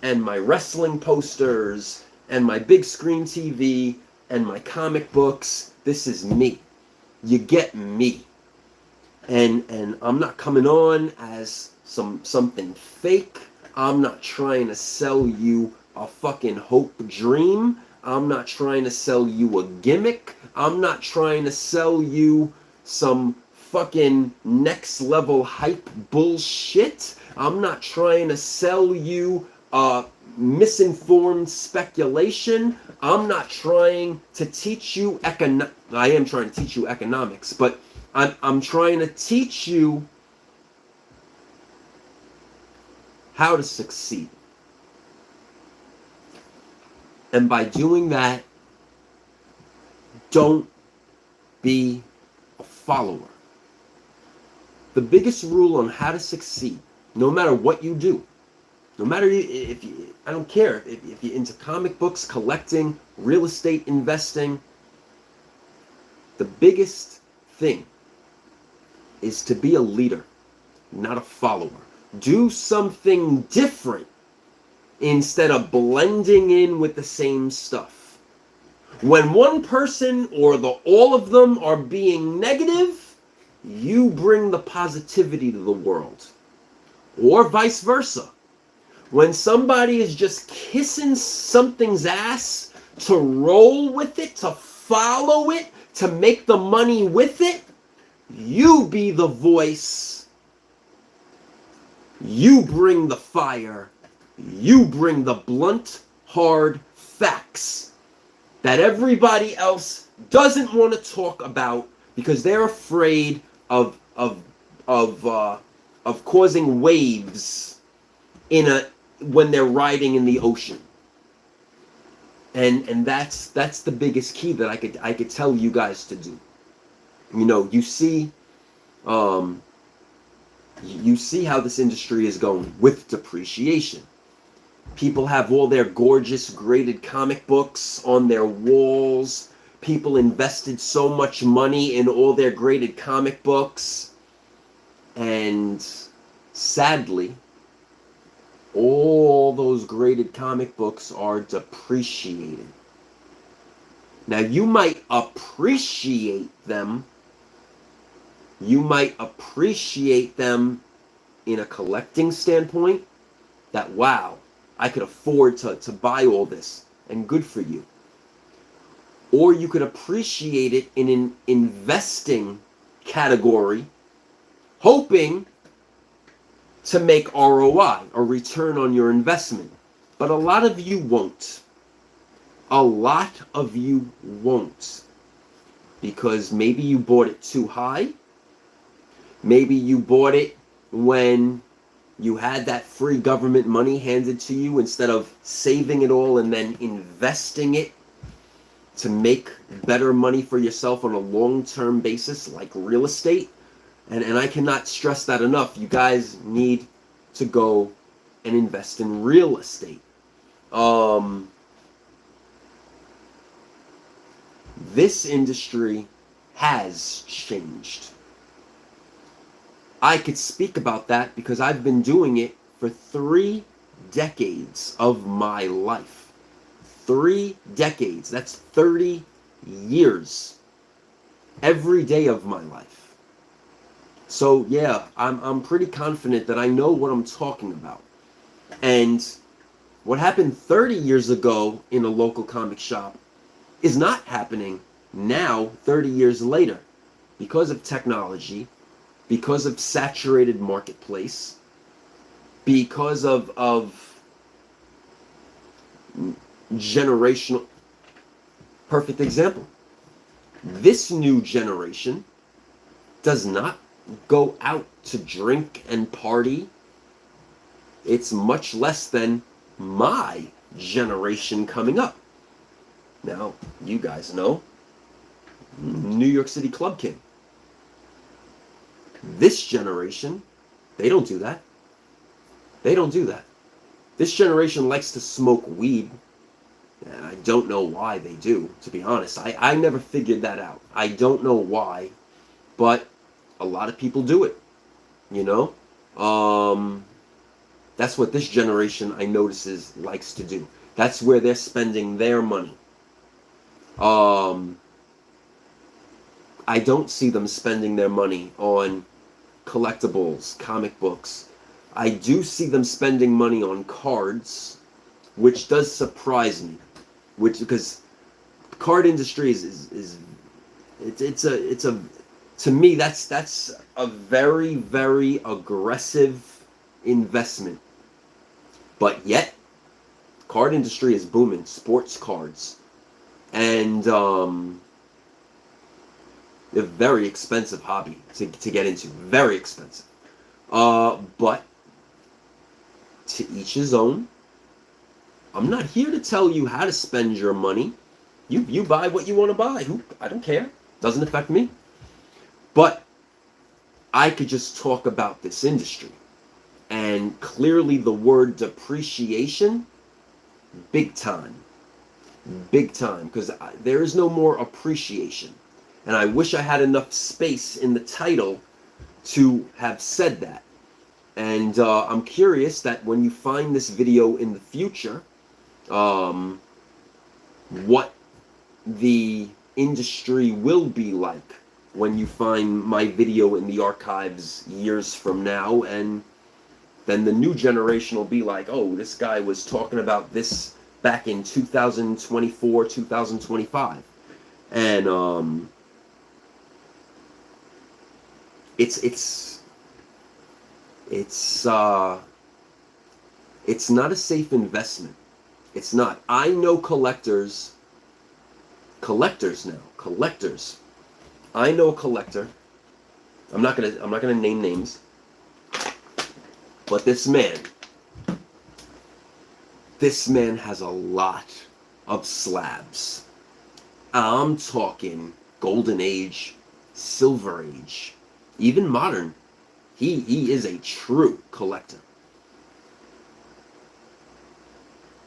and my wrestling posters and my big screen TV and my comic books. This is me. You get me. And I'm not coming on as something fake. I'm not trying to sell you a fucking hope dream. I'm not trying to sell you a gimmick. I'm not trying to sell you some fucking next level hype bullshit. I'm not trying to sell you misinformed speculation. I'm not trying to teach you I am trying to teach you economics, but I'm trying to teach you how to succeed. And by doing that, don't be a follower. The biggest rule on how to succeed, no matter what you do, no matter if you, I don't care if you're into comic books, collecting, real estate investing, the biggest thing is to be a leader, not a follower. Do something different instead of blending in with the same stuff. When one person or all of them are being negative, you bring the positivity to the world. Or vice versa. When somebody is just kissing something's ass to roll with it, to follow it, to make the money with it, you be the voice. You bring the fire. You bring the blunt, hard facts that everybody else doesn't want to talk about because they're afraid of causing waves when they're riding in the ocean. And that's the biggest key that I could tell you guys to do. You know, you see how this industry is going with depreciation. People have all their gorgeous graded comic books on their walls. People invested so much money in all their graded comic books. And sadly, all those graded comic books are depreciated. Now, you might appreciate them. You might appreciate them in a collecting standpoint, that, wow, I could afford to buy all this, and good for you. Or you could appreciate it in an investing category, hoping to make ROI, or return on your investment. But a lot of you won't. A lot of you won't. Because maybe you bought it too high. Maybe you bought it when you had that free government money handed to you instead of saving it all and then investing it to make better money for yourself on a long-term basis, like real estate. And I cannot stress that enough. You guys need to go and invest in real estate. This industry has changed. I could speak about that because I've been doing it for 3 decades of my life. 3 decades. That's 30 years. Every day of my life. So yeah, I'm pretty confident that I know what I'm talking about. And What happened 30 years ago in a local comic shop is not happening now 30 years later because of technology, because of saturated marketplace, because of generational. Perfect example. This new generation does not go out to drink and party. It's much less than my generation coming up. Now, you guys know New York City Club King. This generation, they don't do that. They don't do that. This generation likes to smoke weed. And I don't know why they do, to be honest. I never figured that out. I don't know why, but a lot of people do it, you know? That's what this generation, I notices, likes to do. That's where they're spending their money. I don't see them spending their money on collectibles, comic books. I do see them spending money on cards, which does surprise me. Because card industry is to me that's a very, very aggressive investment. But yet, card industry is booming. Sports cards, and a very expensive hobby to get into. Very expensive. But to each his own. I'm not here to tell you how to spend your money. You buy what you want to buy. I don't care. Doesn't affect me. But I could just talk about this industry. And clearly the word depreciation, big time. Big time. Because there is no more appreciation. And I wish I had enough space in the title to have said that. And I'm curious that when you find this video in the future, what the industry will be like when you find my video in the archives years from now, and then the new generation will be like, oh, this guy was talking about this back in 2024, 2025. And it's not a safe investment. It's not. I know collectors now. Collectors. I know a collector. I'm not gonna name names. But this man has a lot of slabs. I'm talking Golden Age, Silver Age, even modern. He is a true collector.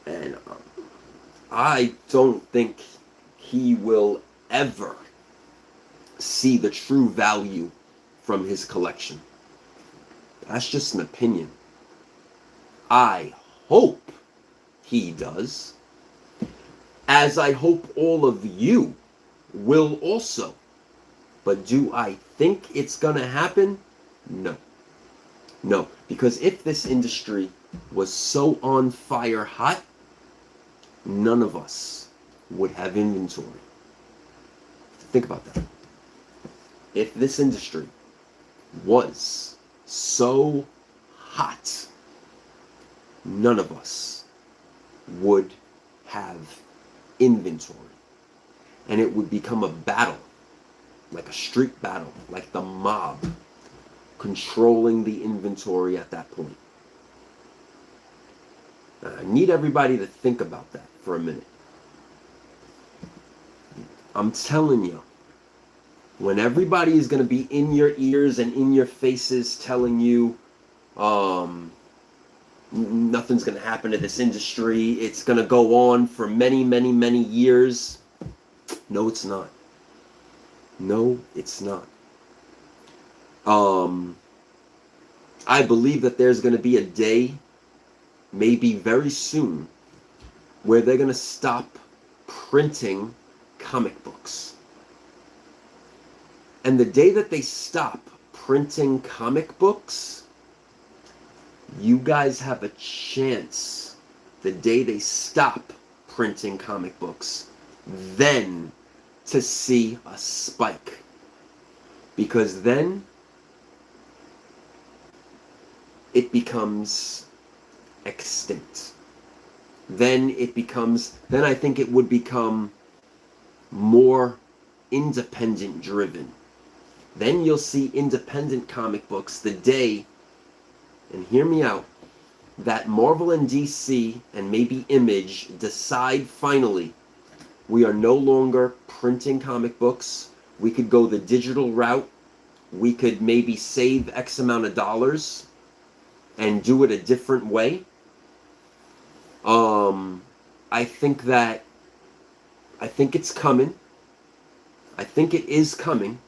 And I don't think he will ever see the true value from his collection. That's just an opinion. I hope he does. As I hope all of you will also. But do I think it's gonna happen? No. No. Because if this industry was so on fire hot, none of us would have inventory. Think about that. If this industry was so hot, none of us would have inventory. And it would become a battle, like a street battle, like the mob controlling the inventory at that point. I need everybody to think about that for a minute. I'm telling you, when everybody is going to be in your ears and in your faces telling you nothing's going to happen to this industry, it's going to go on for many, many, many years. No, it's not. No, it's not. I believe that there's going to be a day, maybe very soon, where they're going to stop printing comic books. And the day that they stop printing comic books, you guys have a chance the day they stop printing comic books, then to see a spike. Because then it becomes extinct. Then I think it would become more independent driven. Then you'll see independent comic books the day, and hear me out, that Marvel and DC and maybe Image decide finally we are no longer printing comic books. We could go the digital route. We could maybe save X amount of dollars and do it a different way. I think it's coming. I think it is coming.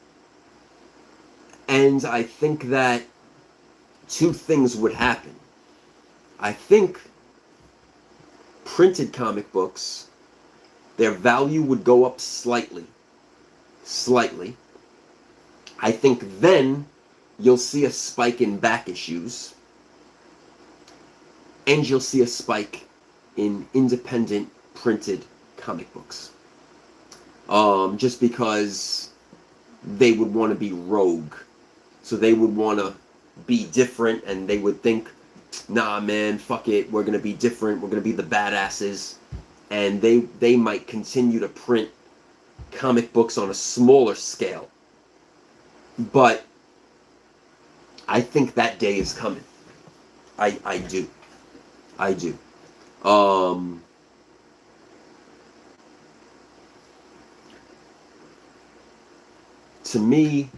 And I think that two things would happen. I think printed comic books, their value would go up slightly. I think then you'll see a spike in back issues, and you'll see a spike in independent printed comic books. Just because they would want to be rogue. So they would want to be different, and they would think, nah man, fuck it, we're going to be different, we're going to be the badasses. And they might continue to print comic books on a smaller scale. But I think that day is coming. I do. To me,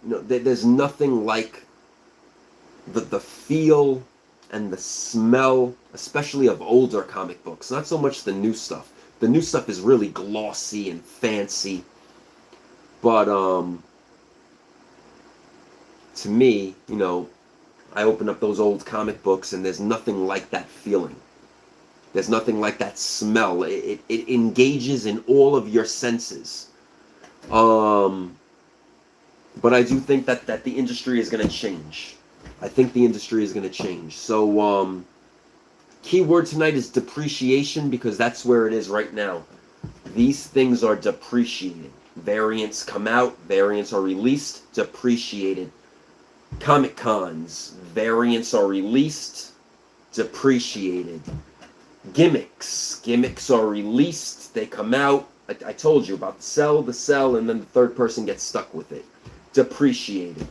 there's nothing like the feel and the smell, especially of older comic books. Not so much the new stuff. The new stuff is really glossy and fancy. But to me, I open up those old comic books and there's nothing like that feeling. There's nothing like that smell. It engages in all of your senses. But I do think that the industry is going to change. I think the industry is going to change. So, keyword tonight is depreciation, because that's where it is right now. These things are depreciating. Variants come out, variants are released, depreciated. Comic cons, variants are released, depreciated. Gimmicks are released, they come out. I told you about the sell, and then the third person gets stuck with it. Depreciated.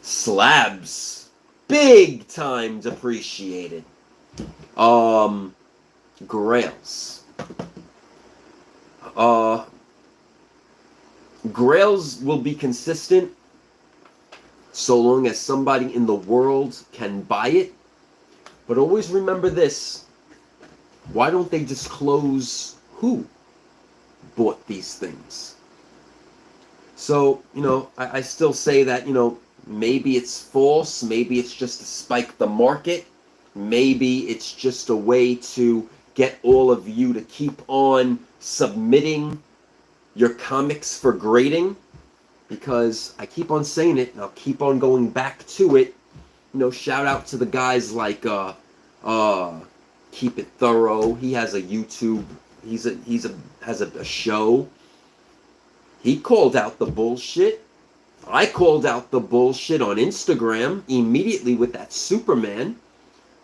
Slabs, big time depreciated. Grails. Grails will be consistent so long as somebody in the world can buy it. But always remember this. Why don't they disclose who bought these things? So, I still say that, maybe it's false. Maybe it's just to spike the market. Maybe it's just a way to get all of you to keep on submitting your comics for grading. Because I keep on saying it, and I'll keep on going back to it. Shout out to the guys like Keep It Thorough. He has a YouTube. Has a show. He called out the bullshit. I called out the bullshit on Instagram immediately with that Superman.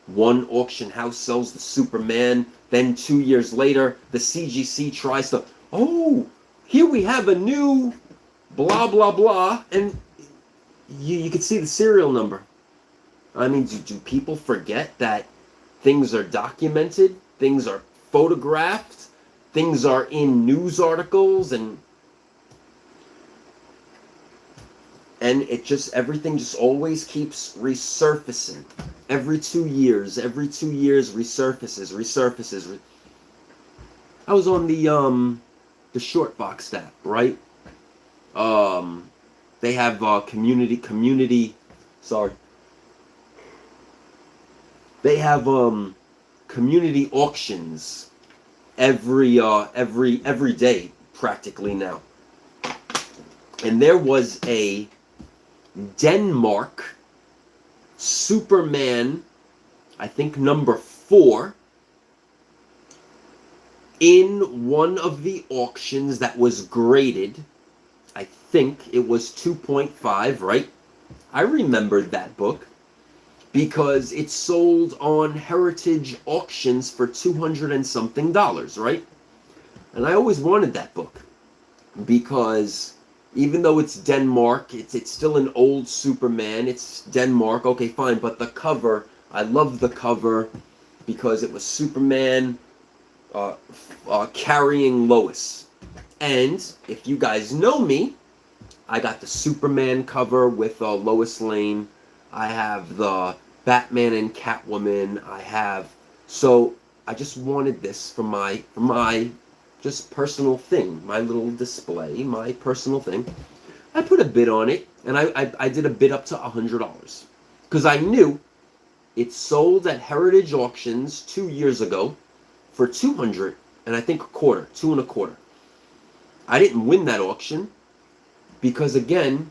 One auction house sells the Superman. Then 2 years later, the CGC tries to, here we have a new blah, blah, blah. And you can see the serial number. I mean, do people forget that things are documented? Things are photographed? Things are in news articles? And everything just always keeps resurfacing. Every 2 years resurfaces. I was on the short box app, right? They have They have community auctions every day practically now. And there was a Denmark Superman I think number 4, in one of the auctions that was graded. I think it was 2.5, right? I remembered that book because it sold on Heritage Auctions for $200 and something, right? And I always wanted that book because even though it's Denmark, it's still an old Superman. It's Denmark, okay, fine, but the cover, I love the cover because it was Superman carrying Lois. And if you guys know me, I got the Superman cover with Lois Lane. I have the Batman and Catwoman. So I just wanted this for my just personal thing, my little display, my personal thing. I put a bid on it, and I did a bid up to $100 because I knew it sold at Heritage Auctions 2 years ago for $200 and I think $2 and a quarter. I didn't win that auction because, again,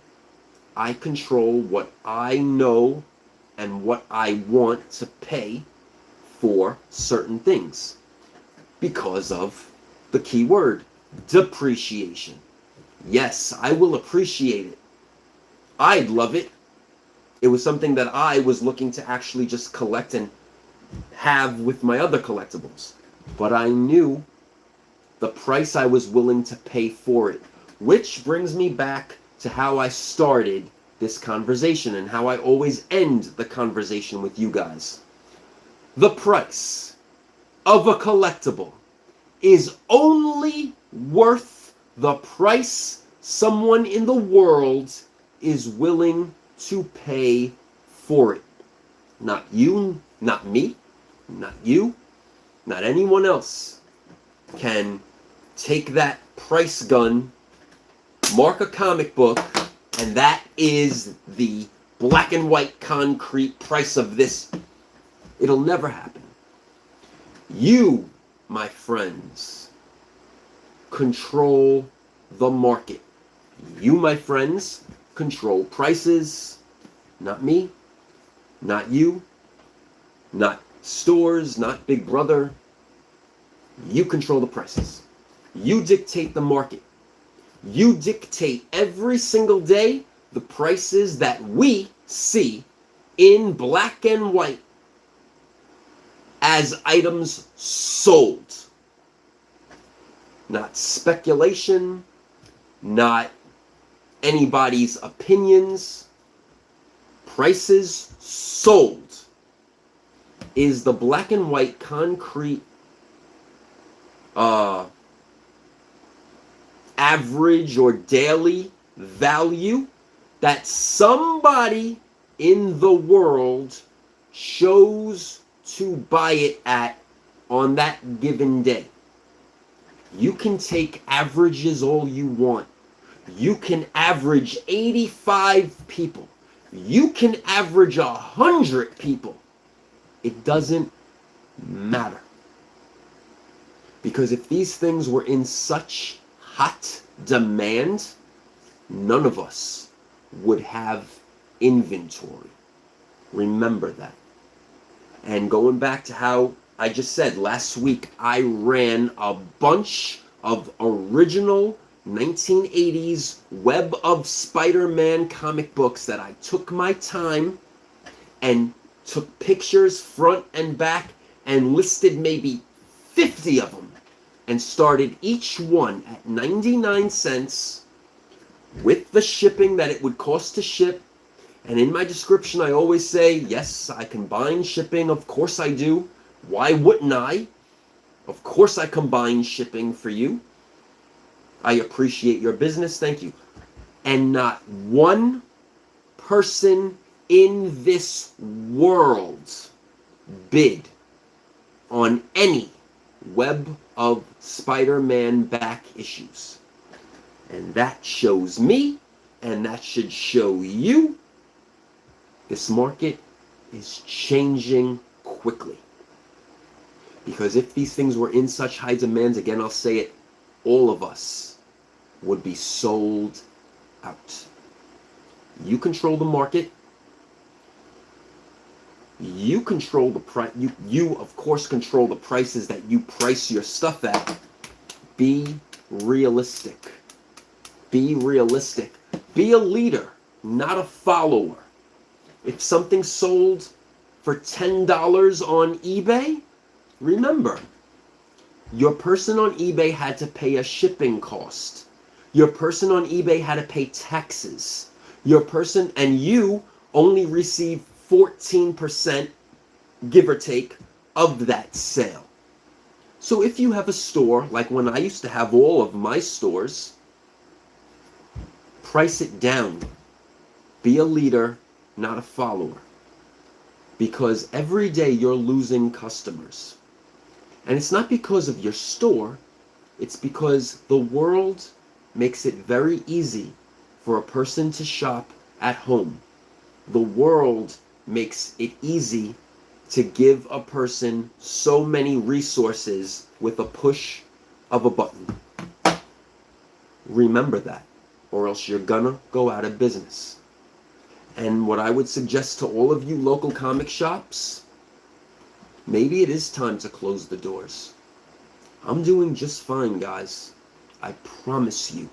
I control what I know and what I want to pay for certain things because of the key word, depreciation. Yes, I will appreciate it. I'd love it. It was something that I was looking to actually just collect and have with my other collectibles. But I knew the price I was willing to pay for it. Which brings me back to how I started this conversation and how I always end the conversation with you guys. The price of a collectible is only worth the price someone in the world is willing to pay for it. Not you, not me, not you, not anyone else can take that price gun, mark a comic book, and that is the black and white concrete price of this. It'll never happen. You, my friends, control the market. You, my friends, control prices. Not me, not you, not stores, not Big Brother. You control the prices. You dictate the market. You dictate every single day the prices that we see in black and white as items sold. Not speculation, not anybody's opinions. Prices sold is the black and white concrete average or daily value that somebody in the world chose to buy it at on that given day. You can take averages all you want. You can average 85 people. You can average 100 people. It doesn't matter. Because if these things were in such hot demand, none of us would have inventory. Remember that. And going back to how I just said last week, I ran a bunch of original 1980s Web of Spider-Man comic books that I took my time and took pictures front and back and listed maybe 50 of them and started each one at 99 cents with the shipping that it would cost to ship. And in my description, I always say, yes, I combine shipping. Of course I do. Why wouldn't I? Of course I combine shipping for you. I appreciate your business. Thank you. And not one person in this world bid on any Web of Spider-Man back issues. And that shows me, and that should show you, this market is changing quickly. Because if these things were in such high demand, again, I'll say it, all of us would be sold out. You control the market. You control the price. You of course control the prices that you price your stuff at. Be realistic. Be realistic. Be a leader, not a follower. If something sold for $10 on eBay, remember, your person on eBay had to pay a shipping cost. Your person on eBay had to pay taxes. Your person and you only receive 14%, give or take, of that sale. So if you have a store, like when I used to have all of my stores, price it down. Be a leader, not a follower. Because every day you're losing customers. And it's not because of your store, it's because the world makes it very easy for a person to shop at home. The world makes it easy to give a person so many resources with a push of a button. Remember that, or else you're gonna go out of business. And what I would suggest to all of you local comic shops, maybe it is time to close the doors. I'm doing just fine, guys. I promise you.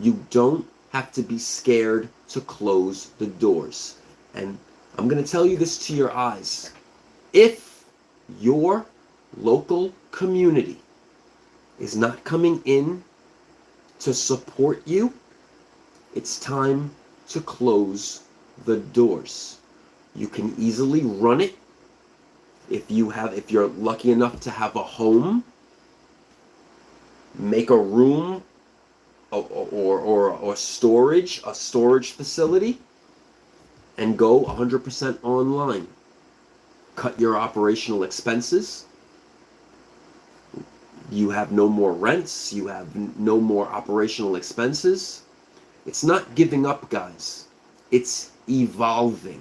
You don't have to be scared to close the doors. And I'm going to tell you this to your eyes. If your local community is not coming in to support you, it's time to close the doors. You can easily run it if you're lucky enough to have a home. Make a room or a storage facility and go 100% online. Cut your operational expenses. You have no more rents. You have no more operational expenses. It's not giving up, guys. It's evolving.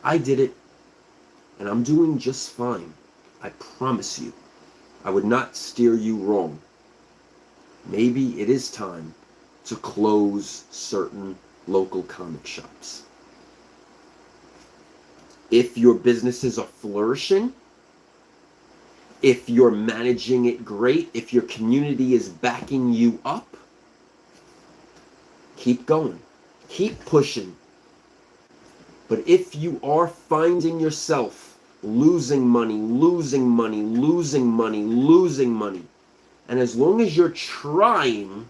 I did it, and I'm doing just fine. I promise you. I would not steer you wrong. Maybe it is time to close certain local comic shops. If your businesses are flourishing, if you're managing it great, if your community is backing you up, keep going. Keep pushing. But if you are finding yourself losing money, and as long as you're trying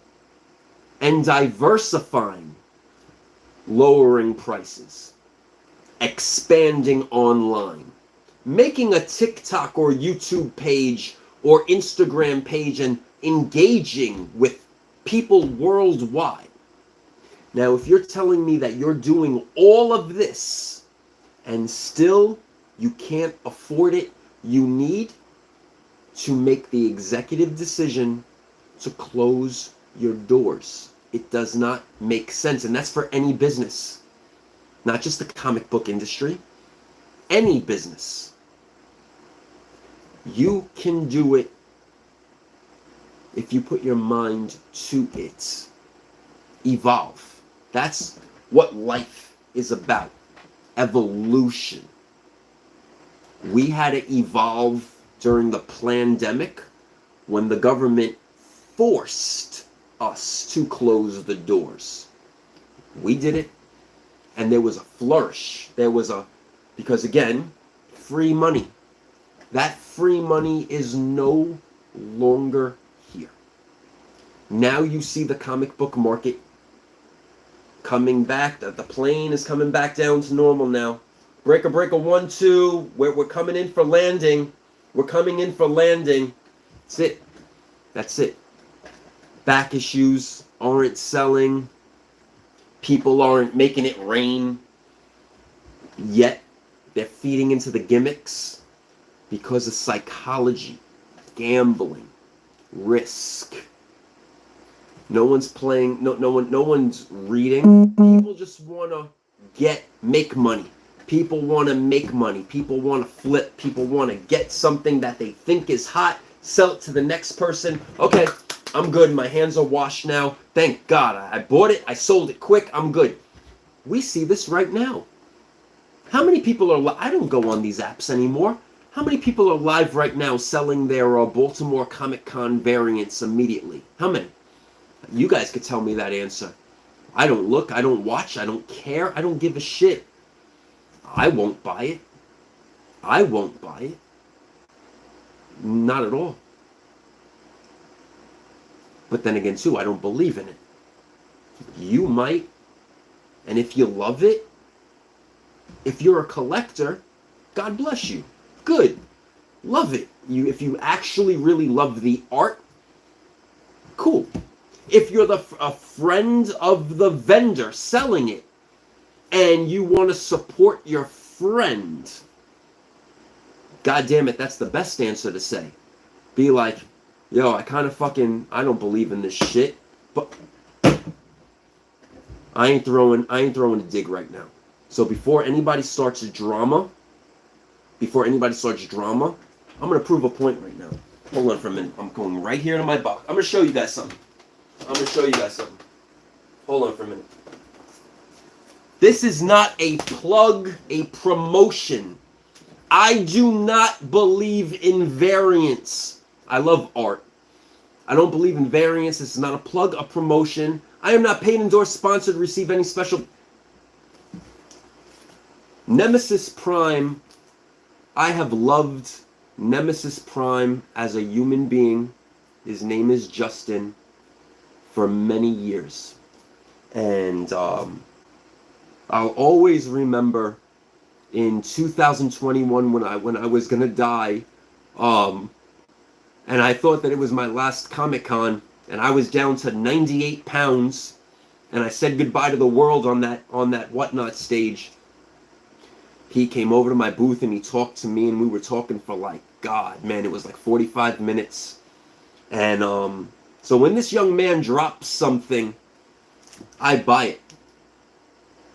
and diversifying, lowering prices, expanding online, making a TikTok or YouTube page or Instagram page and engaging with people worldwide. Now, if you're telling me that you're doing all of this and still you can't afford it, you need to make the executive decision to close your doors. It does not make sense. And that's for any business, not just the comic book industry, any business. You can do it if you put your mind to it. Evolve. That's what life is about. Evolution. We had to evolve during the pandemic when the government forced us to close the doors. We did it, and there was a flourish. Because again, free money. That free money is no longer here. Now you see the comic book market coming back. The plane is coming back down to normal now. Breaker 1, 2. We're coming in for landing. We're coming in for landing. That's it. That's it. Back issues aren't selling. People aren't making it rain. Yet they're feeding into the gimmicks because of psychology, gambling, risk. No one's playing. No one's reading. People just want to make money. People want to make money. People want to flip. People want to get something that they think is hot, sell it to the next person. Okay, I'm good. My hands are washed now. Thank God. I bought it. I sold it quick. I'm good. We see this right now. How many people are I don't go on these apps anymore. How many people are live right now selling their Baltimore Comic Con variants immediately? How many? You guys could tell me that answer. I don't look, I don't watch, I don't care, I don't give a shit. I won't buy it. I won't buy it. Not at all. But then again, too, I don't believe in it. You might. And if you love it, if you're a collector, God bless you. Good. Love it. If you actually really love the art, cool. If you're a friend of the vendor selling it and you want to support your friend, God damn it, that's the best answer to say. Be like, yo, I don't believe in this shit, but I ain't throwing a dig right now. So before anybody starts drama, I'm gonna prove a point right now. Hold on for a minute. I'm going right here to my box. I'm gonna show you guys something. Hold on for a minute. This is not a plug, a promotion. I do not believe in variants. I love art. I don't believe in variants. This is not a plug, a promotion. I am not paid, endorsed, sponsored, receive any special. Nemesis Prime. I have loved Nemesis Prime as a human being. His name is Justin. For many years. And I'll always remember in 2021 when I was gonna die, and I thought that it was my last Comic-Con, and I was down to 98 pounds, and I said goodbye to the world on that Whatnot stage. He came over to my booth and he talked to me, and we were talking for like, God, man, it was like 45 minutes. And so when this young man drops something, I buy it.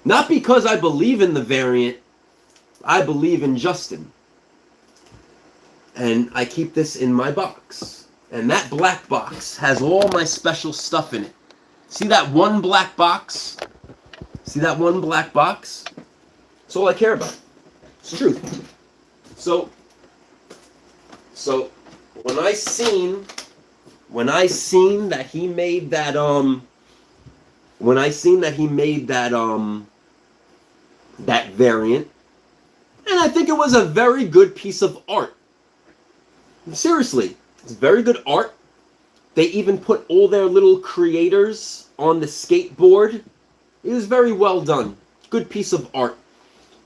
Not because I believe in the variant, I believe in Justin. And I keep this in my box. And that black box has all my special stuff in it. See that one black box? That's all I care about. It's truth. So when I seen that he made that that variant, and I think it was a very good piece of art. Seriously, it's very good art. They even put all their little creators on the skateboard. It was very well done. Good piece of art.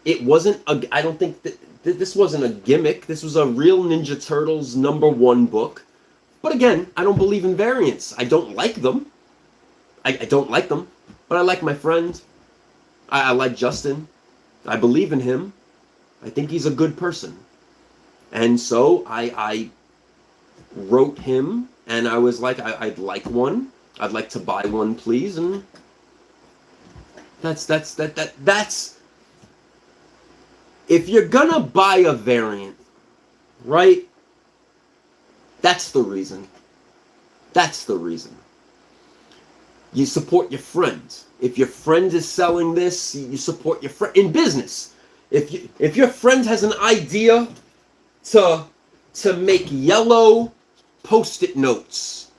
It wasn't I don't think that this wasn't a gimmick. This was a real Ninja Turtles #1 book. But again, I don't believe in variants. I don't like them. I don't like them. But I like my friend. I like Justin. I believe in him. I think he's a good person. And so I wrote him, and I was like, I'd like one. I'd like to buy one, please. And that's if you're gonna buy a variant, right? That's the reason. You support your friend. If your friend is selling this, you support your friend. In business, if your friend has an idea to make yellow Post-it notes,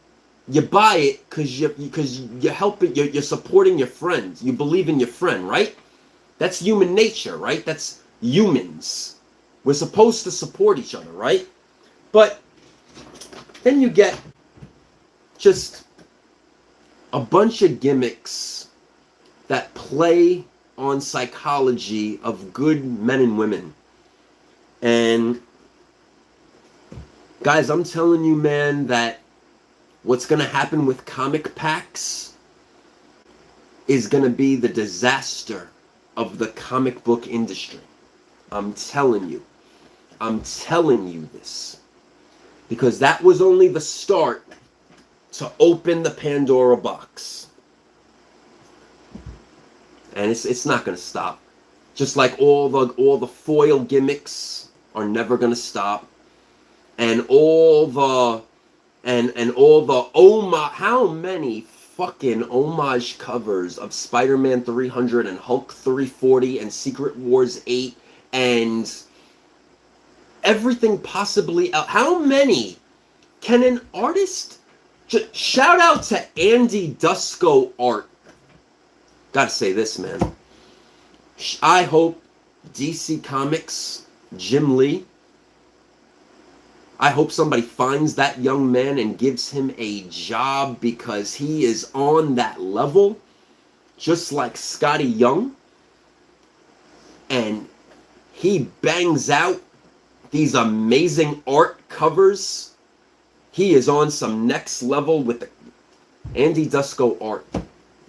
you buy it because you're helping, you're supporting your friend. You believe in your friend, right? That's human nature, right? That's humans. We're supposed to support each other, right? But then you get just a bunch of gimmicks that play on psychology of good men and women. And guys, I'm telling you, man, that what's going to happen with comic packs is going to be the disaster of the comic book industry. I'm telling you this. Because that was only the start to open the Pandora box. And it's not going to stop. Just like all the foil gimmicks are never going to stop. And all the how many fucking homage covers of Spider-Man 300 and Hulk 340 and Secret Wars 8 and everything possibly else. How many can an artist... Shout out to Andy Dusko Art. Gotta say this, man. I hope DC Comics, Jim Lee, I hope somebody finds that young man and gives him a job, because he is on that level, just like Scotty Young. And he bangs out these amazing art covers. He is on some next level with the Andy Dusko Art.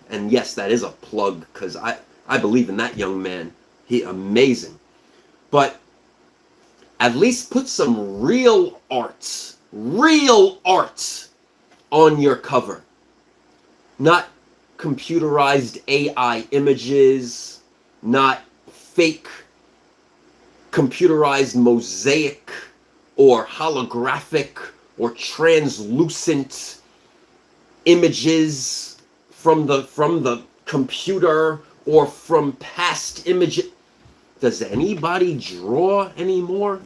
And yes, that is a plug, because I believe in that young man. He amazing. But at least put some real art on your cover. Not computerized AI images, not fake computerized mosaic or holographic or translucent images from the computer or from past images. Does anybody draw anymore?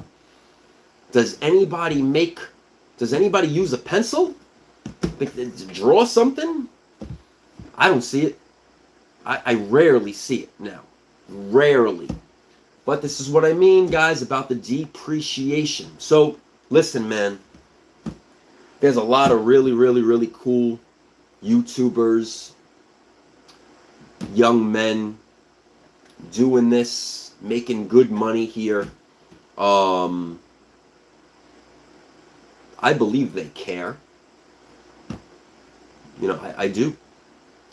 Does anybody use a pencil to draw something? I don't see it. I rarely see it now. Rarely. But this is what I mean, guys, about the depreciation. So, listen, man. There's a lot of really cool YouTubers, young men doing this, making good money here. I believe they care. You know, I do.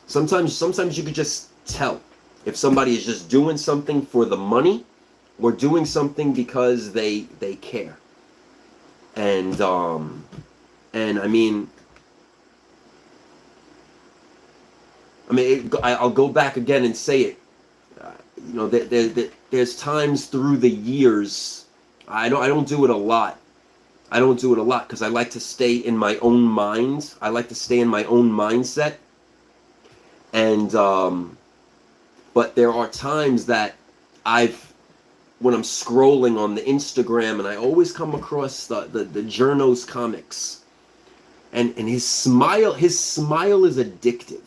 Sometimes you could just tell if somebody is just doing something for the money or doing something because they care. And I mean, I'll go back again and say it. You know, there's times through the years, I don't do it a lot. I don't do it a lot because I like to stay in my own mind. I like to stay in my own mindset. And but there are times that when I'm scrolling on the Instagram, and I always come across the Journo's comics, and his smile is addictive.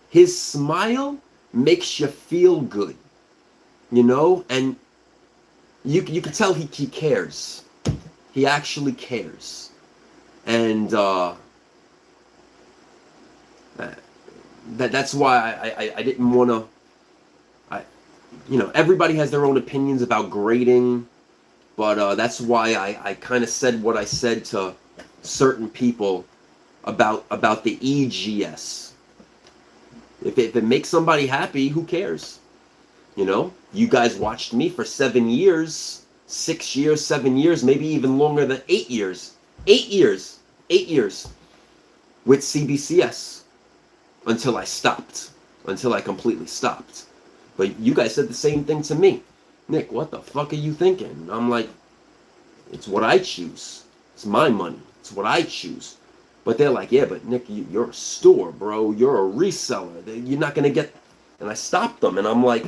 His smile makes you feel good, you know, and you can tell he cares. He actually cares, and that's why I didn't want to. You know, everybody has their own opinions about grading, but that's why I kind of said what I said to certain people about the EGS. If it makes somebody happy, who cares? You know, you guys watched me for 7 years, 6 years, 7 years, maybe even longer than 8 years. 8 years. 8 years with CBCS until I stopped. Until I completely stopped. But you guys said the same thing to me. Nick, what the fuck are you thinking? I'm like, it's what I choose. It's my money. It's what I choose. But they're like, yeah, but Nick, you're a store, bro. You're a reseller. You're not going to get... And I stopped them, and I'm like...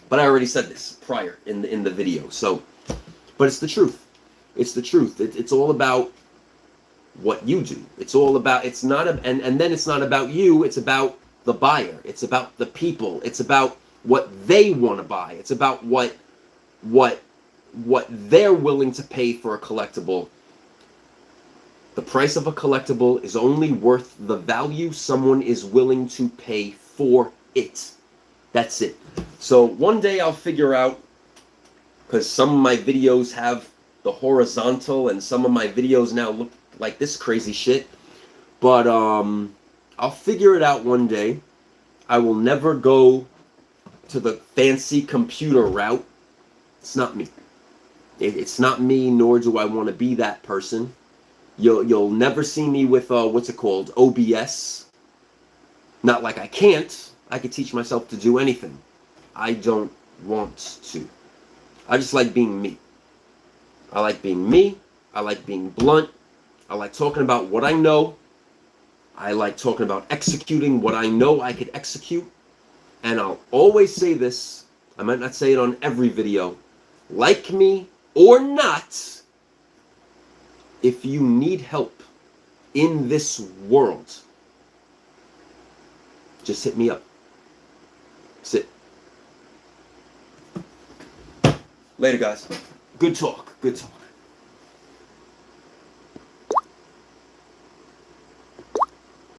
But I already said this prior in the video. So, but it's the truth. It's the truth. It's all about what you do. It's all about... It's not... And then it's not about you. It's about the buyer. It's about the people. It's about what they want to buy. It's about what they're willing to pay for a collectible. The price of a collectible is only worth the value someone is willing to pay for it. That's it. So one day I'll figure out, because some of my videos have the horizontal and some of my videos now look like this crazy shit. But I'll figure it out one day. I will never go to the fancy computer route. It's not me. It's not me, nor do I want to be that person. You'll never see me with what's it called, OBS. Not like I can't. I could teach myself to do anything. I don't want to. I just like being me. I like being me. I like being blunt. I like talking about what I know. I like talking about executing what I know I could execute. And I'll always say this, I might not say it on every video, like me or not, if you need help in this world, just hit me up. That's it. Later, guys. Good talk. Good talk.